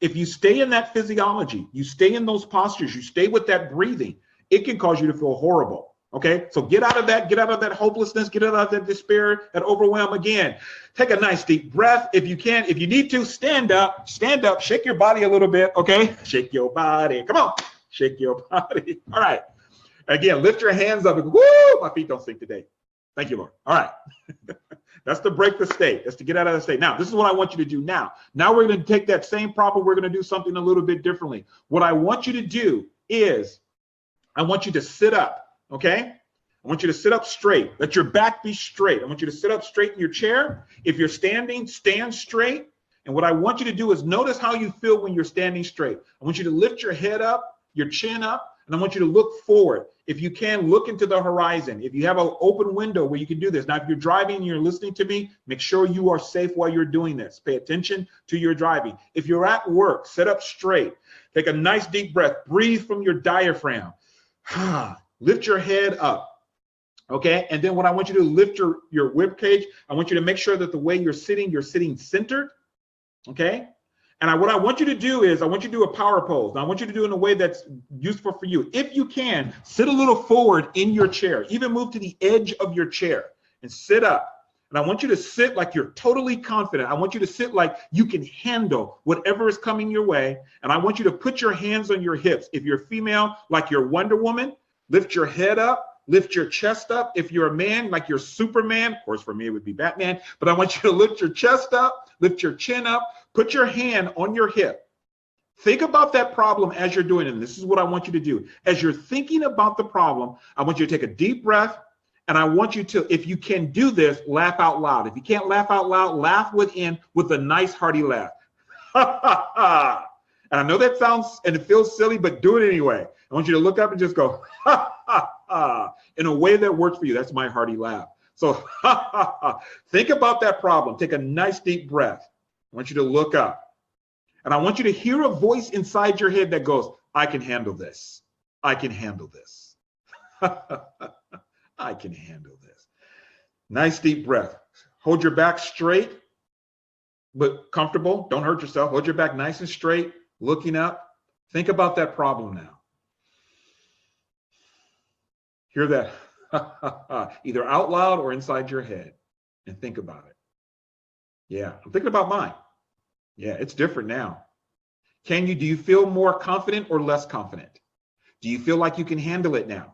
If you stay in that physiology, you stay in those postures, you stay with that breathing, it can cause you to feel horrible. Okay, so get out of that hopelessness, get out of that despair, that overwhelm again. Take a nice deep breath. If you can, if you need to, stand up, shake your body a little bit. Okay, shake your body. Come on, shake your body. All right. Again, lift your hands up. And, woo, my feet don't stink today. Thank you, Lord. All right. That's to break the state. That's to get out of the state. Now, this is what I want you to do now. Now we're going to take that same problem. We're going to do something a little bit differently. What I want you to do is I want you to sit up. Okay, I want you to sit up straight. Let your back be straight. I want you to sit up straight in your chair. If you're standing, stand straight. And what I want you to do is notice how you feel when you're standing straight. I want you to lift your head up, your chin up, and I want you to look forward. If you can, look into the horizon. If you have an open window where you can do this. Now, if you're driving and you're listening to me, make sure you are safe while you're doing this. Pay attention to your driving. If you're at work, sit up straight. Take a nice deep breath. Breathe from your diaphragm. Lift your head up, okay? And then what I want you to lift your rib cage. I want you to make sure that the way you're sitting centered, okay? And what I want you to do is I want you to do a power pose. Now I want you to do it in a way that's useful for you. If you can, sit a little forward in your chair. Even move to the edge of your chair and sit up. And I want you to sit like you're totally confident. I want you to sit like you can handle whatever is coming your way. And I want you to put your hands on your hips. If you're female, like you're Wonder Woman, lift your head up, lift your chest up. If you're a man, like you're Superman, of course, for me, it would be Batman, but I want you to lift your chest up, lift your chin up, put your hand on your hip. Think about that problem as you're doing it. And this is what I want you to do. As you're thinking about the problem, I want you to take a deep breath, and I want you to, if you can do this, laugh out loud. If you can't laugh out loud, laugh within with a nice hearty laugh. Ha, ha, ha. And I know that sounds, and it feels silly, but do it anyway. I want you to look up and just go, ha, ha, ha, in a way that works for you. That's my hearty laugh. So, ha, ha, ha. Think about that problem. Take a nice deep breath. I want you to look up. And I want you to hear a voice inside your head that goes, I can handle this. I can handle this. I can handle this. Nice deep breath. Hold your back straight, but comfortable. Don't hurt yourself. Hold your back nice and straight, looking up. Think about that problem now. Hear that either out loud or inside your head, and think about it. Yeah, I'm thinking about mine. Yeah, it's different now. Do you feel more confident or less confident? Do you feel like you can handle it now?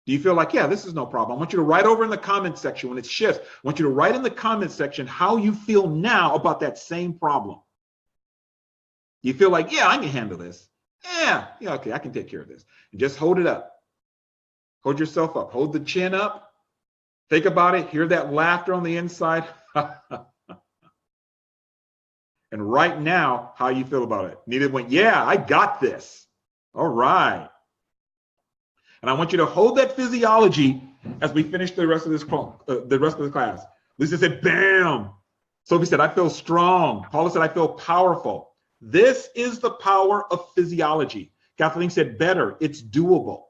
Do you feel like, yeah, this is no problem? I want you to write over in the comment section when it shifts. I want you to write in the comment section how you feel now about that same problem. Do you feel like, yeah, I can handle this? Yeah, okay, I can take care of this. And just hold it up. Hold yourself up. Hold the chin up. Think about it. Hear that laughter on the inside. And right now, how you feel about it. Nita went, yeah, I got this. All right. And I want you to hold that physiology as we finish the rest of this class. Lisa said, bam. Sophie said, I feel strong. Paula said, I feel powerful. This is the power of physiology. Kathleen said, better. It's doable.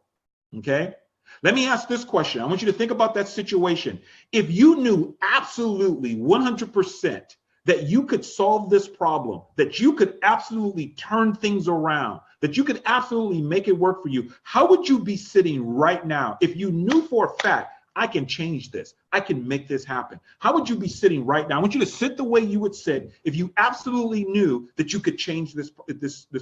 Okay. Let me ask this question. I want you to think about that situation. If you knew absolutely 100% that you could solve this problem, that you could absolutely turn things around, that you could absolutely make it work for you, how would you be sitting right now if you knew for a fact, I can change this, I can make this happen? How would you be sitting right now? I want you to sit the way you would sit if you absolutely knew that you could change this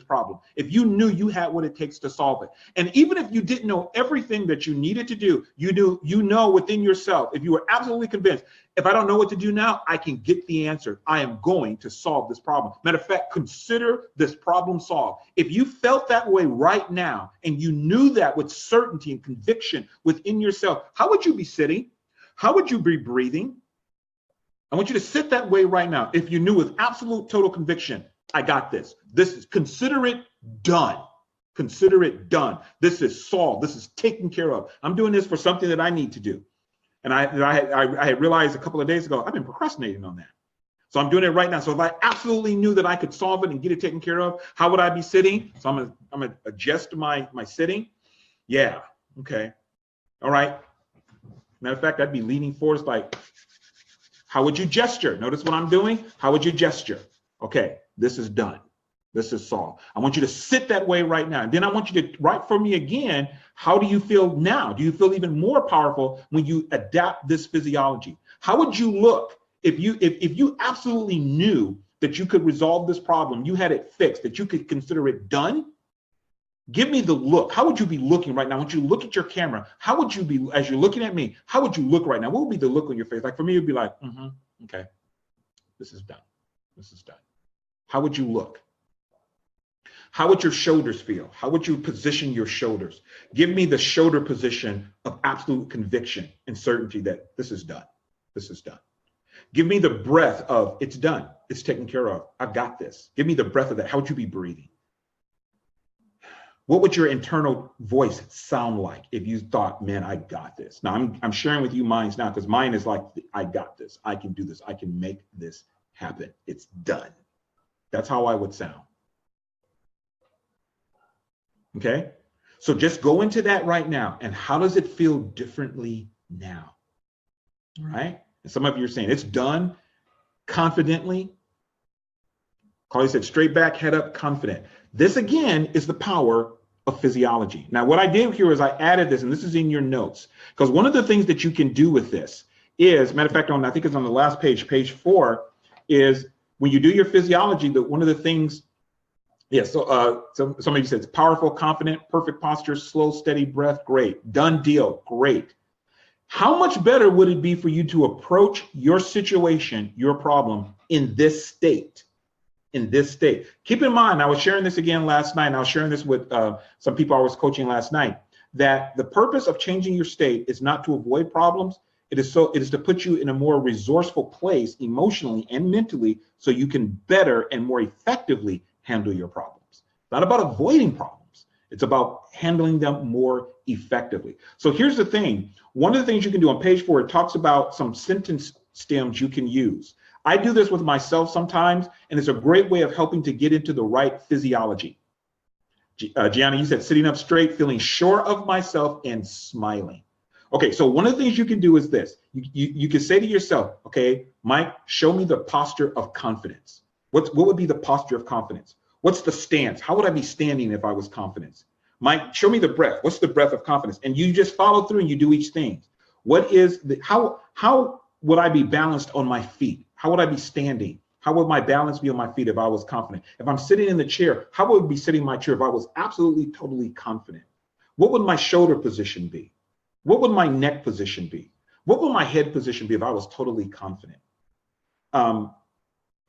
problem, if you knew you had what it takes to solve it. And even if you didn't know everything that you needed to do, you know within yourself, if you were absolutely convinced, if I don't know what to do now, I can get the answer. I am going to solve this problem. Matter of fact, consider this problem solved. If you felt that way right now and you knew that with certainty and conviction within yourself, how would you be sitting? How would you be breathing? I want you to sit that way right now. If you knew with absolute total conviction, I got this. Consider it done. Consider it done. This is solved. This is taken care of. I'm doing this for something that I need to do. And I had realized a couple of days ago, I've been procrastinating on that. So I'm doing it right now. So if I absolutely knew that I could solve it and get it taken care of, how would I be sitting? So I'm gonna adjust my sitting. Yeah, okay. All right. Matter of fact, I'd be leaning forward like, how would you gesture? Notice what I'm doing. How would you gesture? Okay, this is done. This is solved. I want you to sit that way right now. And then I want you to write for me again. How do you feel now? Do you feel even more powerful when you adapt this physiology? How would you look if you absolutely knew that you could resolve this problem, you had it fixed, that you could consider it done? Give me the look. How would you be looking right now? I want you to look at your camera. How would you be, as you're looking at me, how would you look right now? What would be the look on your face? Like for me, it'd be like, okay, this is done. This is done. How would you look? How would your shoulders feel? How would you position your shoulders? Give me the shoulder position of absolute conviction and certainty that this is done. This is done. Give me the breath of it's done. It's taken care of. I've got this. Give me the breath of that. How would you be breathing? What would your internal voice sound like if you thought, man, I got this? Now I'm sharing with you mine now because mine is like, I got this. I can do this. I can make this happen. It's done. That's how I would sound. Okay, so just go into that right now. And how does it feel differently now? All right. And some of you are saying it's done confidently. Carly said, straight back, head up, confident. This again is the power of physiology. Now, what I did here is I added this, and this is in your notes, because one of the things that you can do with this is, matter of fact, I think it's on the last page, page 4, is when you do your physiology, that one of the things. Yeah, so somebody says powerful, confident, perfect posture, slow, steady breath, great. Done deal, great. How much better would it be for you to approach your situation, your problem in this state? In this state. Keep in mind, I was sharing this again last night, and I was sharing this with some people I was coaching last night, that the purpose of changing your state is not to avoid problems. It is to put you in a more resourceful place emotionally and mentally so you can better and more effectively handle your problems. It's not about avoiding problems. It's about handling them more effectively. So here's the thing. One of the things you can do on page 4, it talks about some sentence stems you can use. I do this with myself sometimes, and it's a great way of helping to get into the right physiology. Gianna, you said sitting up straight, feeling sure of myself, and smiling. Okay, so one of the things you can do is this. You can say to yourself, okay, Mike, show me the posture of confidence. What would be the posture of confidence? What's the stance? How would I be standing if I was confident? Mike, show me the breath. What's the breath of confidence? And you just follow through and you do each thing. How would I be balanced on my feet? How would I be standing? How would my balance be on my feet if I was confident? If I'm sitting in the chair, how would I be sitting in my chair if I was absolutely, totally confident? What would my shoulder position be? What would my neck position be? What would my head position be if I was totally confident?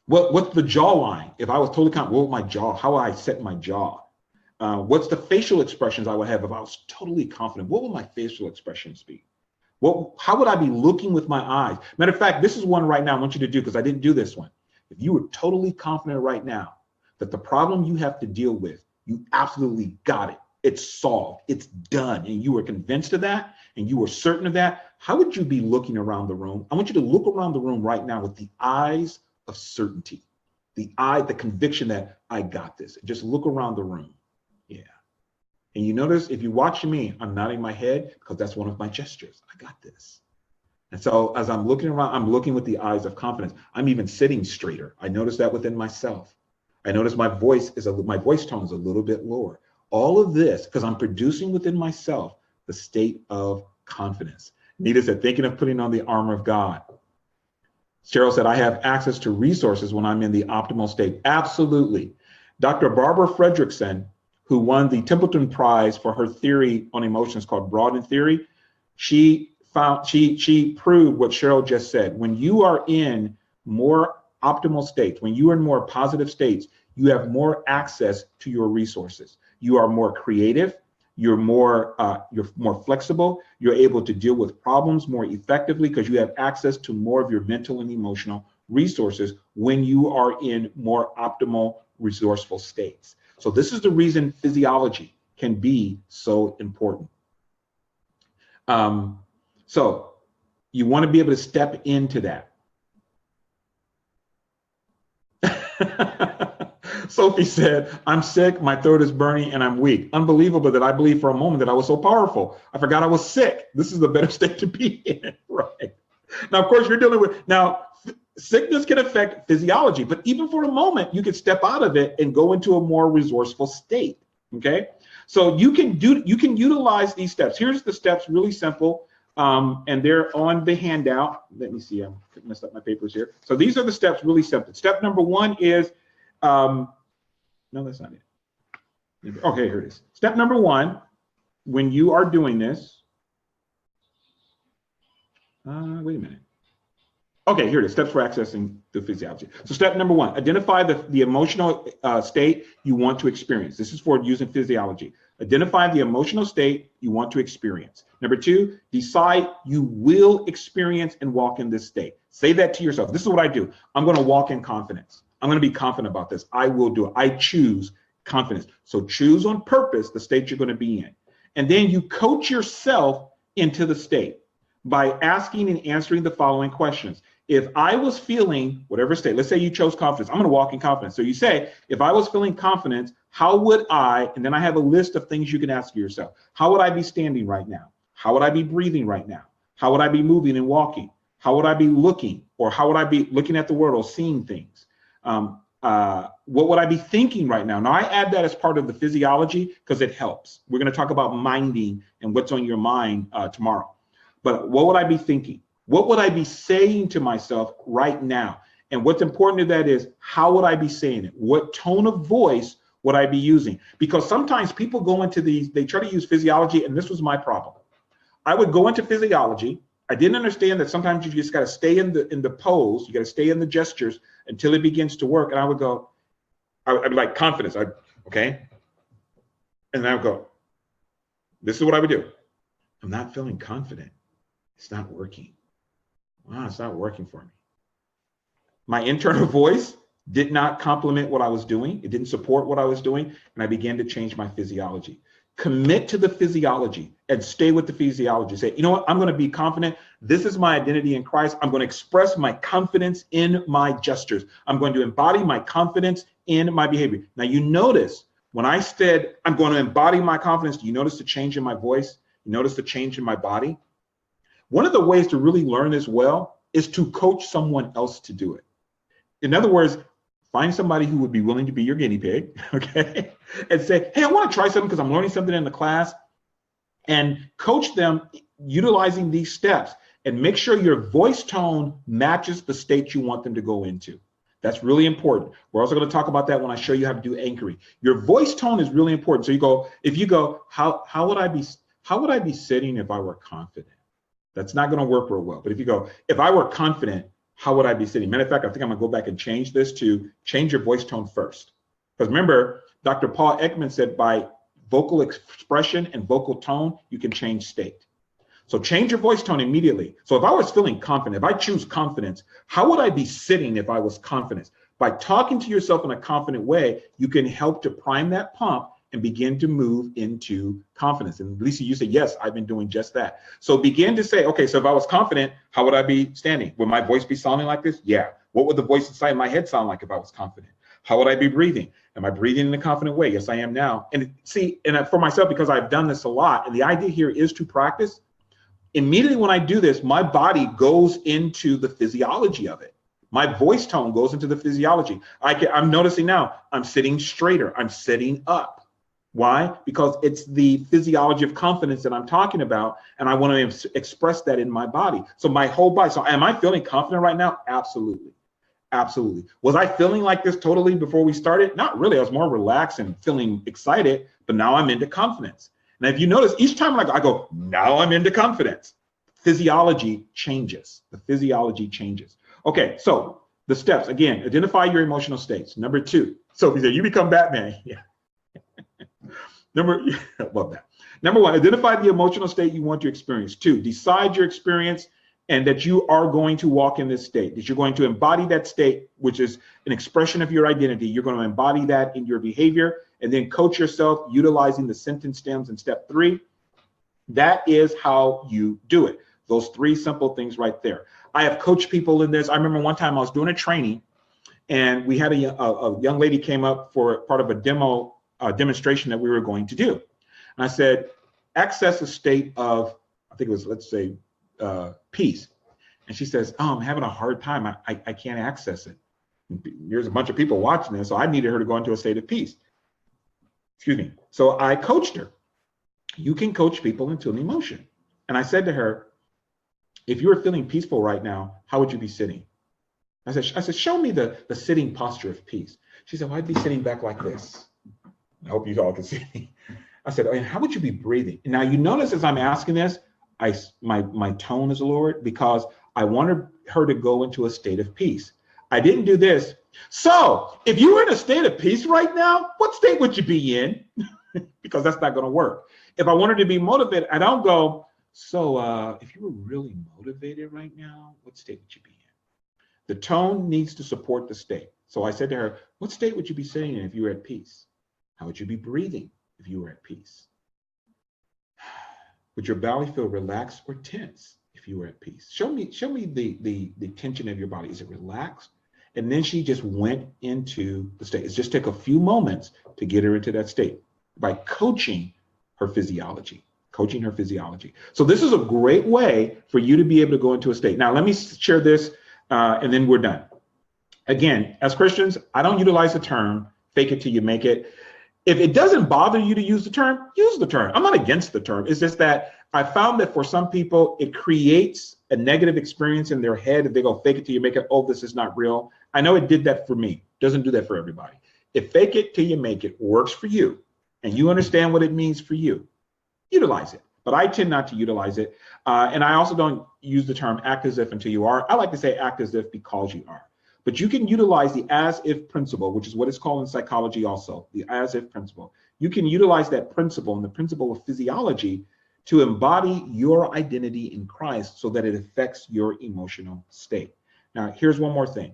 What's the jawline? If I was totally confident, what would my jaw? How would I set my jaw? What's the facial expressions I would have if I was totally confident? What would my facial expressions be? How would I be looking with my eyes? Matter of fact, this is one right now I want you to do because I didn't do this one. If you were totally confident right now that the problem you have to deal with, you absolutely got it. It's solved. It's done. And you were convinced of that and you were certain of that. How would you be looking around the room? I want you to look around the room right now with the eyes of certainty, the conviction that I got this. Just look around the room. Yeah. And you notice if you watch me, I'm nodding my head because that's one of my gestures. I got this. And so as I'm looking around, I'm looking with the eyes of confidence. I'm even sitting straighter. I notice that within myself. I notice my voice tone is a little bit lower. All of this because I'm producing within myself the state of confidence. Nita said, thinking of putting on the armor of God. Cheryl said, I have access to resources when I'm in the optimal state. Absolutely. Dr. Barbara Fredrickson, who won the Templeton Prize for her theory on emotions called Broaden Theory, she proved what Cheryl just said. When you are in more optimal states, when you are in more positive states, you have more access to your resources. You are more creative. You're more flexible. You're able to deal with problems more effectively because you have access to more of your mental and emotional resources when you are in more optimal, resourceful states. So this is the reason physiology can be so important. So you want to be able to step into that. Sophie said, I'm sick, my throat is burning, and I'm weak. Unbelievable that I believed for a moment that I was so powerful. I forgot I was sick. This is the better state to be in, right? Now, of course, you're dealing with, sickness can affect physiology, but even for a moment, you can step out of it and go into a more resourceful state, okay? So you can utilize these steps. Here's the steps, really simple, and they're on the handout. Let me see, I messed up my papers here. So these are the steps, really simple. Step number one is, no, that's not it. Okay, here it is. Step number one, when you are doing this, wait a minute. Okay, here it is, steps for accessing the physiology. So step number one, identify the emotional state you want to experience. This is for using physiology. Identify the emotional state you want to experience. Number two, decide you will experience and walk in this state. Say that to yourself. This is what I do. I'm going to walk in confidence. I'm going to be confident about this. I will do it. I choose confidence. So choose on purpose the state you're going to be in. And then you coach yourself into the state by asking and answering the following questions. If I was feeling whatever state, let's say you chose confidence, I'm going to walk in confidence. So you say, if I was feeling confidence, how would I, and then I have a list of things you can ask yourself. How would I be standing right now? How would I be breathing right now? How would I be moving and walking? How would I be looking? Or how would I be looking at the world or seeing things? What would I be thinking right now? Now I add that as part of the physiology because it helps. We're going to talk about minding and what's on your mind tomorrow. But what would I be thinking? What would I be saying to myself right now? And what's important to that is, how would I be saying it? What tone of voice would I be using? Because sometimes people go into these, they try to use physiology, and this was my problem. I would go into physiology. I didn't understand that sometimes you just got to stay in the pose, you got to stay in the gestures until it begins to work. And I would go, I'd be like, confidence, okay? And I would go, this is what I would do. I'm not feeling confident. It's not working. Wow, it's not working for me. My internal voice did not complement what I was doing. It didn't support what I was doing. And I began to change my physiology. Commit to the physiology and stay with the physiology. Say, you know what? I'm going to be confident. This is my identity in Christ. I'm going to express my confidence in my gestures. I'm going to embody my confidence in my behavior. Now, you notice when I said I'm going to embody my confidence, do you notice the change in my voice? You notice the change in my body? One of the ways to really learn this well is to coach someone else to do it. In other words, find somebody who would be willing to be your guinea pig, okay? And say, hey, I want to try something because I'm learning something in the class, and coach them utilizing these steps and make sure your voice tone matches the state you want them to go into. That's really important. We're also going to talk about that when I show you how to do anchoring. Your voice tone is really important. So you go, if you go, how would I be sitting if I were confident? That's not going to work real well. But if you go, if I were confident, how would I be sitting? Matter of fact, I think I'm going to go back and change this to change your voice tone first. Because remember, Dr. Paul Ekman said by vocal expression and vocal tone, you can change state. So change your voice tone immediately. So if I was feeling confident, if I choose confidence, how would I be sitting if I was confident? By talking to yourself in a confident way, you can help to prime that pump and begin to move into confidence. And Lisa, you said, yes, I've been doing just that. So begin to say, okay, so if I was confident, how would I be standing? Would my voice be sounding like this? Yeah. What would the voice inside my head sound like if I was confident? How would I be breathing? Am I breathing in a confident way? Yes, I am now. And see, and for myself, because I've done this a lot, and the idea here is to practice. Immediately when I do this, my body goes into the physiology of it. My voice tone goes into the physiology. I'm noticing now, I'm sitting straighter, I'm sitting up. Why? Because it's the physiology of confidence that I'm talking about, and I want to express that in my body. So my whole body. So am I feeling confident right now? Absolutely. Absolutely. Was I feeling like this totally before we started? Not really. I was more relaxed and feeling excited, but now I'm into confidence. And if you notice, each time I go, now I'm into confidence. Physiology changes. The physiology changes. Okay, so the steps, again, identify your emotional states. Number 2. So you become Batman. Yeah. I love that. Number 1, identify the emotional state you want to experience. 2, decide your experience and that you are going to walk in this state, that you're going to embody that state, which is an expression of your identity. You're going to embody that in your behavior and then coach yourself utilizing the sentence stems in step 3. That is how you do it. Those 3 simple things right there. I have coached people in this. I remember one time I was doing a training and we had a young lady came up for part of a demonstration that we were going to do. And I said, access a state of, I think it was, let's say, peace. And she says, oh, I'm having a hard time. I can't access it. There's a bunch of people watching this, so I needed her to go into a state of peace. Excuse me. So I coached her. You can coach people into an emotion. And I said to her, if you were feeling peaceful right now, how would you be sitting? I said, show me the sitting posture of peace. She said, well, I'd be sitting back like this. I hope you all can see me. I said, oh, and how would you be breathing? Now you notice as I'm asking this, my tone is lowered because I wanted her to go into a state of peace. I didn't do this. So if you were in a state of peace right now, what state would you be in? Because that's not going to work. If I wanted to be motivated, I don't go, so if you were really motivated right now, what state would you be in? The tone needs to support the state. So I said to her, what state would you be sitting in if you were at peace? How would you be breathing if you were at peace? Would your belly feel relaxed or tense if you were at peace? Show me the tension of your body. Is it relaxed? And then she just went into the state. It's just take a few moments to get her into that state by coaching her physiology. So this is a great way for you to be able to go into a state. Now, let me share this and then we're done. Again, as Christians, I don't utilize the term fake it till you make it. If it doesn't bother you to use the term, use the term. I'm not against the term. It's just that I found that for some people, it creates a negative experience in their head. If they go fake it till you make it, oh, this is not real. I know it did that for me. Doesn't do that for everybody. If fake it till you make it works for you and you understand what it means for you, utilize it. But I tend not to utilize it. And I also don't use the term act as if until you are. I like to say act as if because you are. But you can utilize the as-if principle, which is what it's called in psychology also, the as-if principle. You can utilize that principle and the principle of physiology to embody your identity in Christ so that it affects your emotional state. Now, here's one more thing.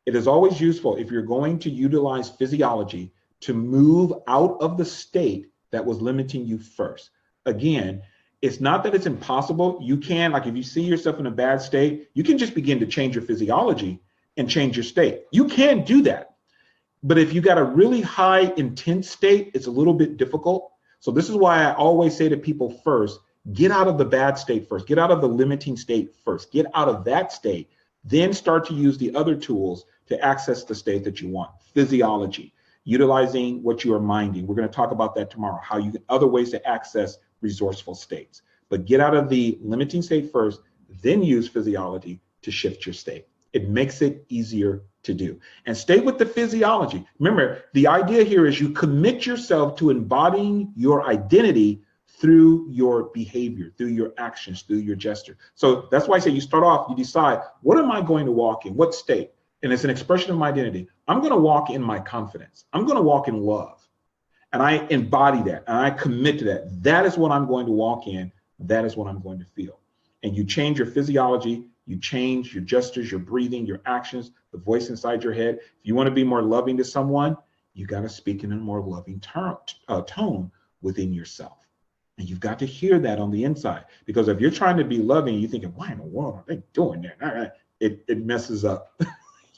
It is always useful if you're going to utilize physiology to move out of the state that was limiting you first. Again, it's not that it's impossible. You can, like if you see yourself in a bad state, you can just begin to change your physiology and change your state. You can do that. But if you got a really high intense state, it's a little bit difficult. So this is why I always say to people first, get out of the bad state first, get out of the limiting state first, get out of that state, then start to use the other tools to access the state that you want. Physiology, utilizing what you are minding. We're going to talk about that tomorrow, how you get other ways to access resourceful states. But get out of the limiting state first, then use physiology to shift your state. It makes it easier to do. And stay with the physiology. Remember, the idea here is you commit yourself to embodying your identity through your behavior, through your actions, through your gesture. So that's why I say you start off, you decide, what am I going to walk in? What state? And it's an expression of my identity. I'm going to walk in my confidence. I'm going to walk in love. And I embody that. And I commit to that. That is what I'm going to walk in. That is what I'm going to feel. And you change your physiology. You change your gestures, your breathing, your actions, the voice inside your head. If you want to be more loving to someone, you got to speak in a more loving tone within yourself. And you've got to hear that on the inside. Because if you're trying to be loving, you're thinking, why in the world are they doing that? It messes up.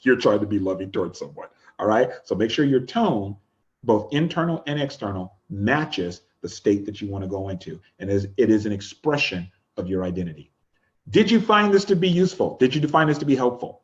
You're trying to be loving towards someone. All right. So make sure your tone, both internal and external, matches the state that you want to go into. And it is an expression of your identity. Did you find this to be useful? Did you find this to be helpful?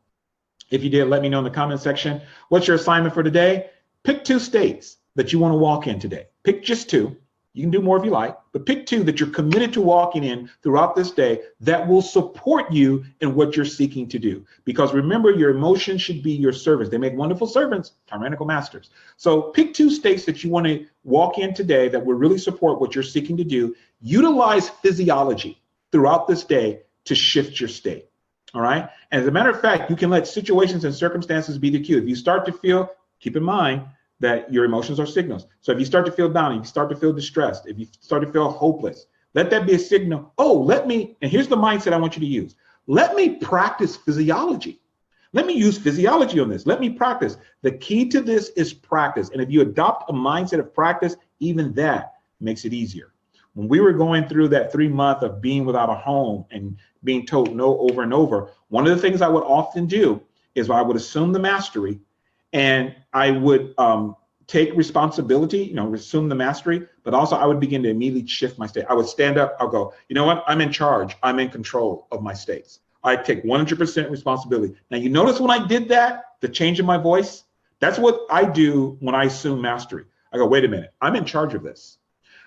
If you did, let me know in the comment section. What's your assignment for today? Pick 2 states that you want to walk in today. Pick just 2. You can do more if you like, but pick 2 that you're committed to walking in throughout this day that will support you in what you're seeking to do. Because remember, your emotions should be your servants. They make wonderful servants, tyrannical masters. So pick 2 states that you want to walk in today that will really support what you're seeking to do. Utilize physiology throughout this day to shift your state. All right. And as a matter of fact, you can let situations and circumstances be the cue. If you start to feel, keep in mind that your emotions are signals. So if you start to feel down, if you start to feel distressed, if you start to feel hopeless, let that be a signal. Oh, and here's the mindset I want you to use. Let me practice physiology. Let me use physiology on this. Let me practice. The key to this is practice. And if you adopt a mindset of practice, even that makes it easier. When we were going through that 3 month of being without a home and being told no over and over, one of the things I would often do is I would assume the mastery, and I would take responsibility, assume the mastery, but also I would begin to immediately shift my state. I would stand up, I'll go, you know what? I'm in charge. I'm in control of my states. I take 100% responsibility. Now, you notice when I did that, the change in my voice, that's what I do when I assume mastery. I go, wait a minute, I'm in charge of this.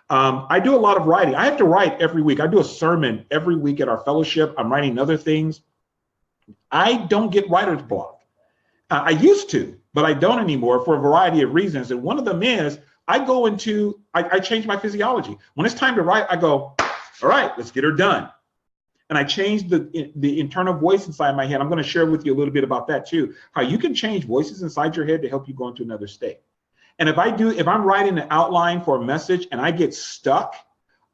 I do a lot of writing. I have to write every week. I do a sermon every week at our fellowship. I'm writing other things. I don't get writer's block. I used to, but I don't anymore for a variety of reasons. And one of them is I change my physiology. When it's time to write, I go, all right, let's get her done. And I change the internal voice inside my head. I'm going to share with you a little bit about that too, how you can change voices inside your head to help you go into another state. And if I'm writing an outline for a message and I get stuck,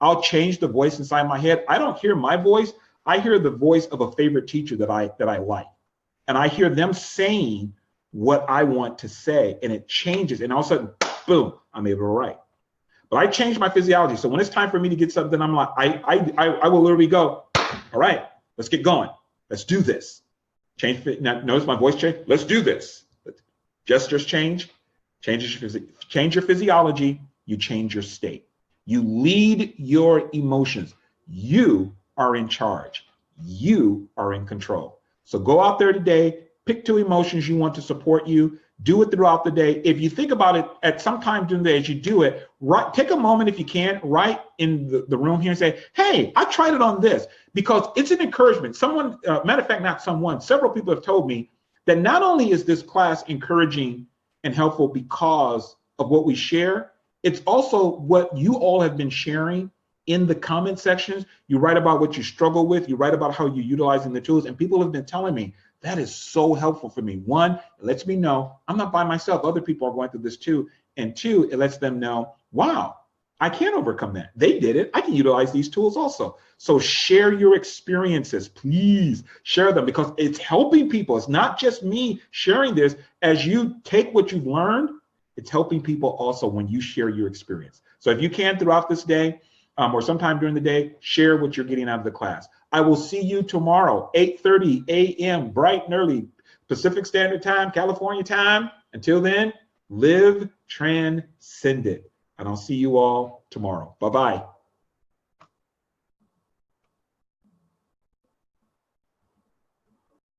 I'll change the voice inside my head. I don't hear my voice. I hear the voice of a favorite teacher that I like. And I hear them saying what I want to say, and it changes. And all of a sudden, boom, I'm able to write. But I change my physiology. So when it's time for me to get something, I'm like, I will literally go, all right, let's get going. Let's do this. Now, notice my voice change. Let's do this. Gestures change. Change your physiology. You change your state. You lead your emotions. You are in charge. You are in control. So go out there today, pick 2 emotions you want to support you, do it throughout the day. If you think about it at some time during the day as you do it, take a moment if you can, write in the room here and say, hey, I tried it on this, because it's an encouragement. Matter of fact, not someone, several people have told me that not only is this class encouraging and helpful because of what we share, it's also what you all have been sharing in the comment sections. You write about what you struggle with, you write about how you're utilizing the tools, and people have been telling me that is so helpful for me. 1, it lets me know I'm not by myself. Other people are going through this too. And 2, it lets them know, wow, I can overcome that. They did it. I can utilize these tools also. So share your experiences. Please share them, because it's helping people. It's not just me sharing this. As you take what you've learned, it's helping people also when you share your experience. So if you can throughout this day, or sometime during the day, share what you're getting out of the class. I will see you tomorrow, 8:30 a.m., bright and early, Pacific Standard Time, California time. Until then, live transcendent. And I'll see you all tomorrow. Bye-bye.